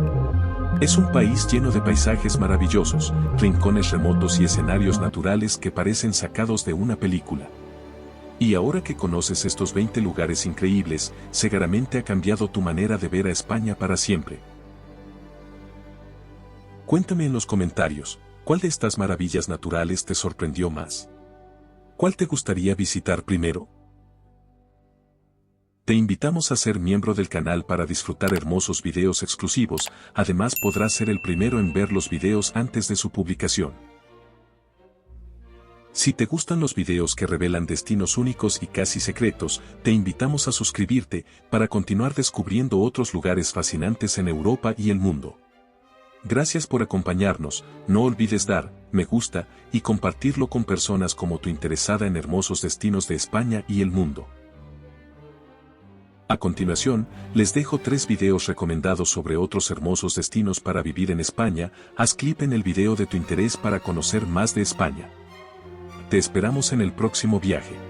Es un país lleno de paisajes maravillosos, rincones remotos y escenarios naturales que parecen sacados de una película. Y ahora que conoces estos 20 lugares increíbles, seguramente ha cambiado tu manera de ver a España para siempre. Cuéntame en los comentarios, ¿cuál de estas maravillas naturales te sorprendió más? ¿Cuál te gustaría visitar primero? Te invitamos a ser miembro del canal para disfrutar hermosos videos exclusivos, además podrás ser el primero en ver los videos antes de su publicación. Si te gustan los videos que revelan destinos únicos y casi secretos, te invitamos a suscribirte para continuar descubriendo otros lugares fascinantes en Europa y el mundo. Gracias por acompañarnos, no olvides dar me gusta y compartirlo con personas como tú interesada en hermosos destinos de España y el mundo. A continuación, les dejo 3 videos recomendados sobre otros hermosos destinos para vivir en España. Haz clic en el video de tu interés para conocer más de España. Te esperamos en el próximo viaje.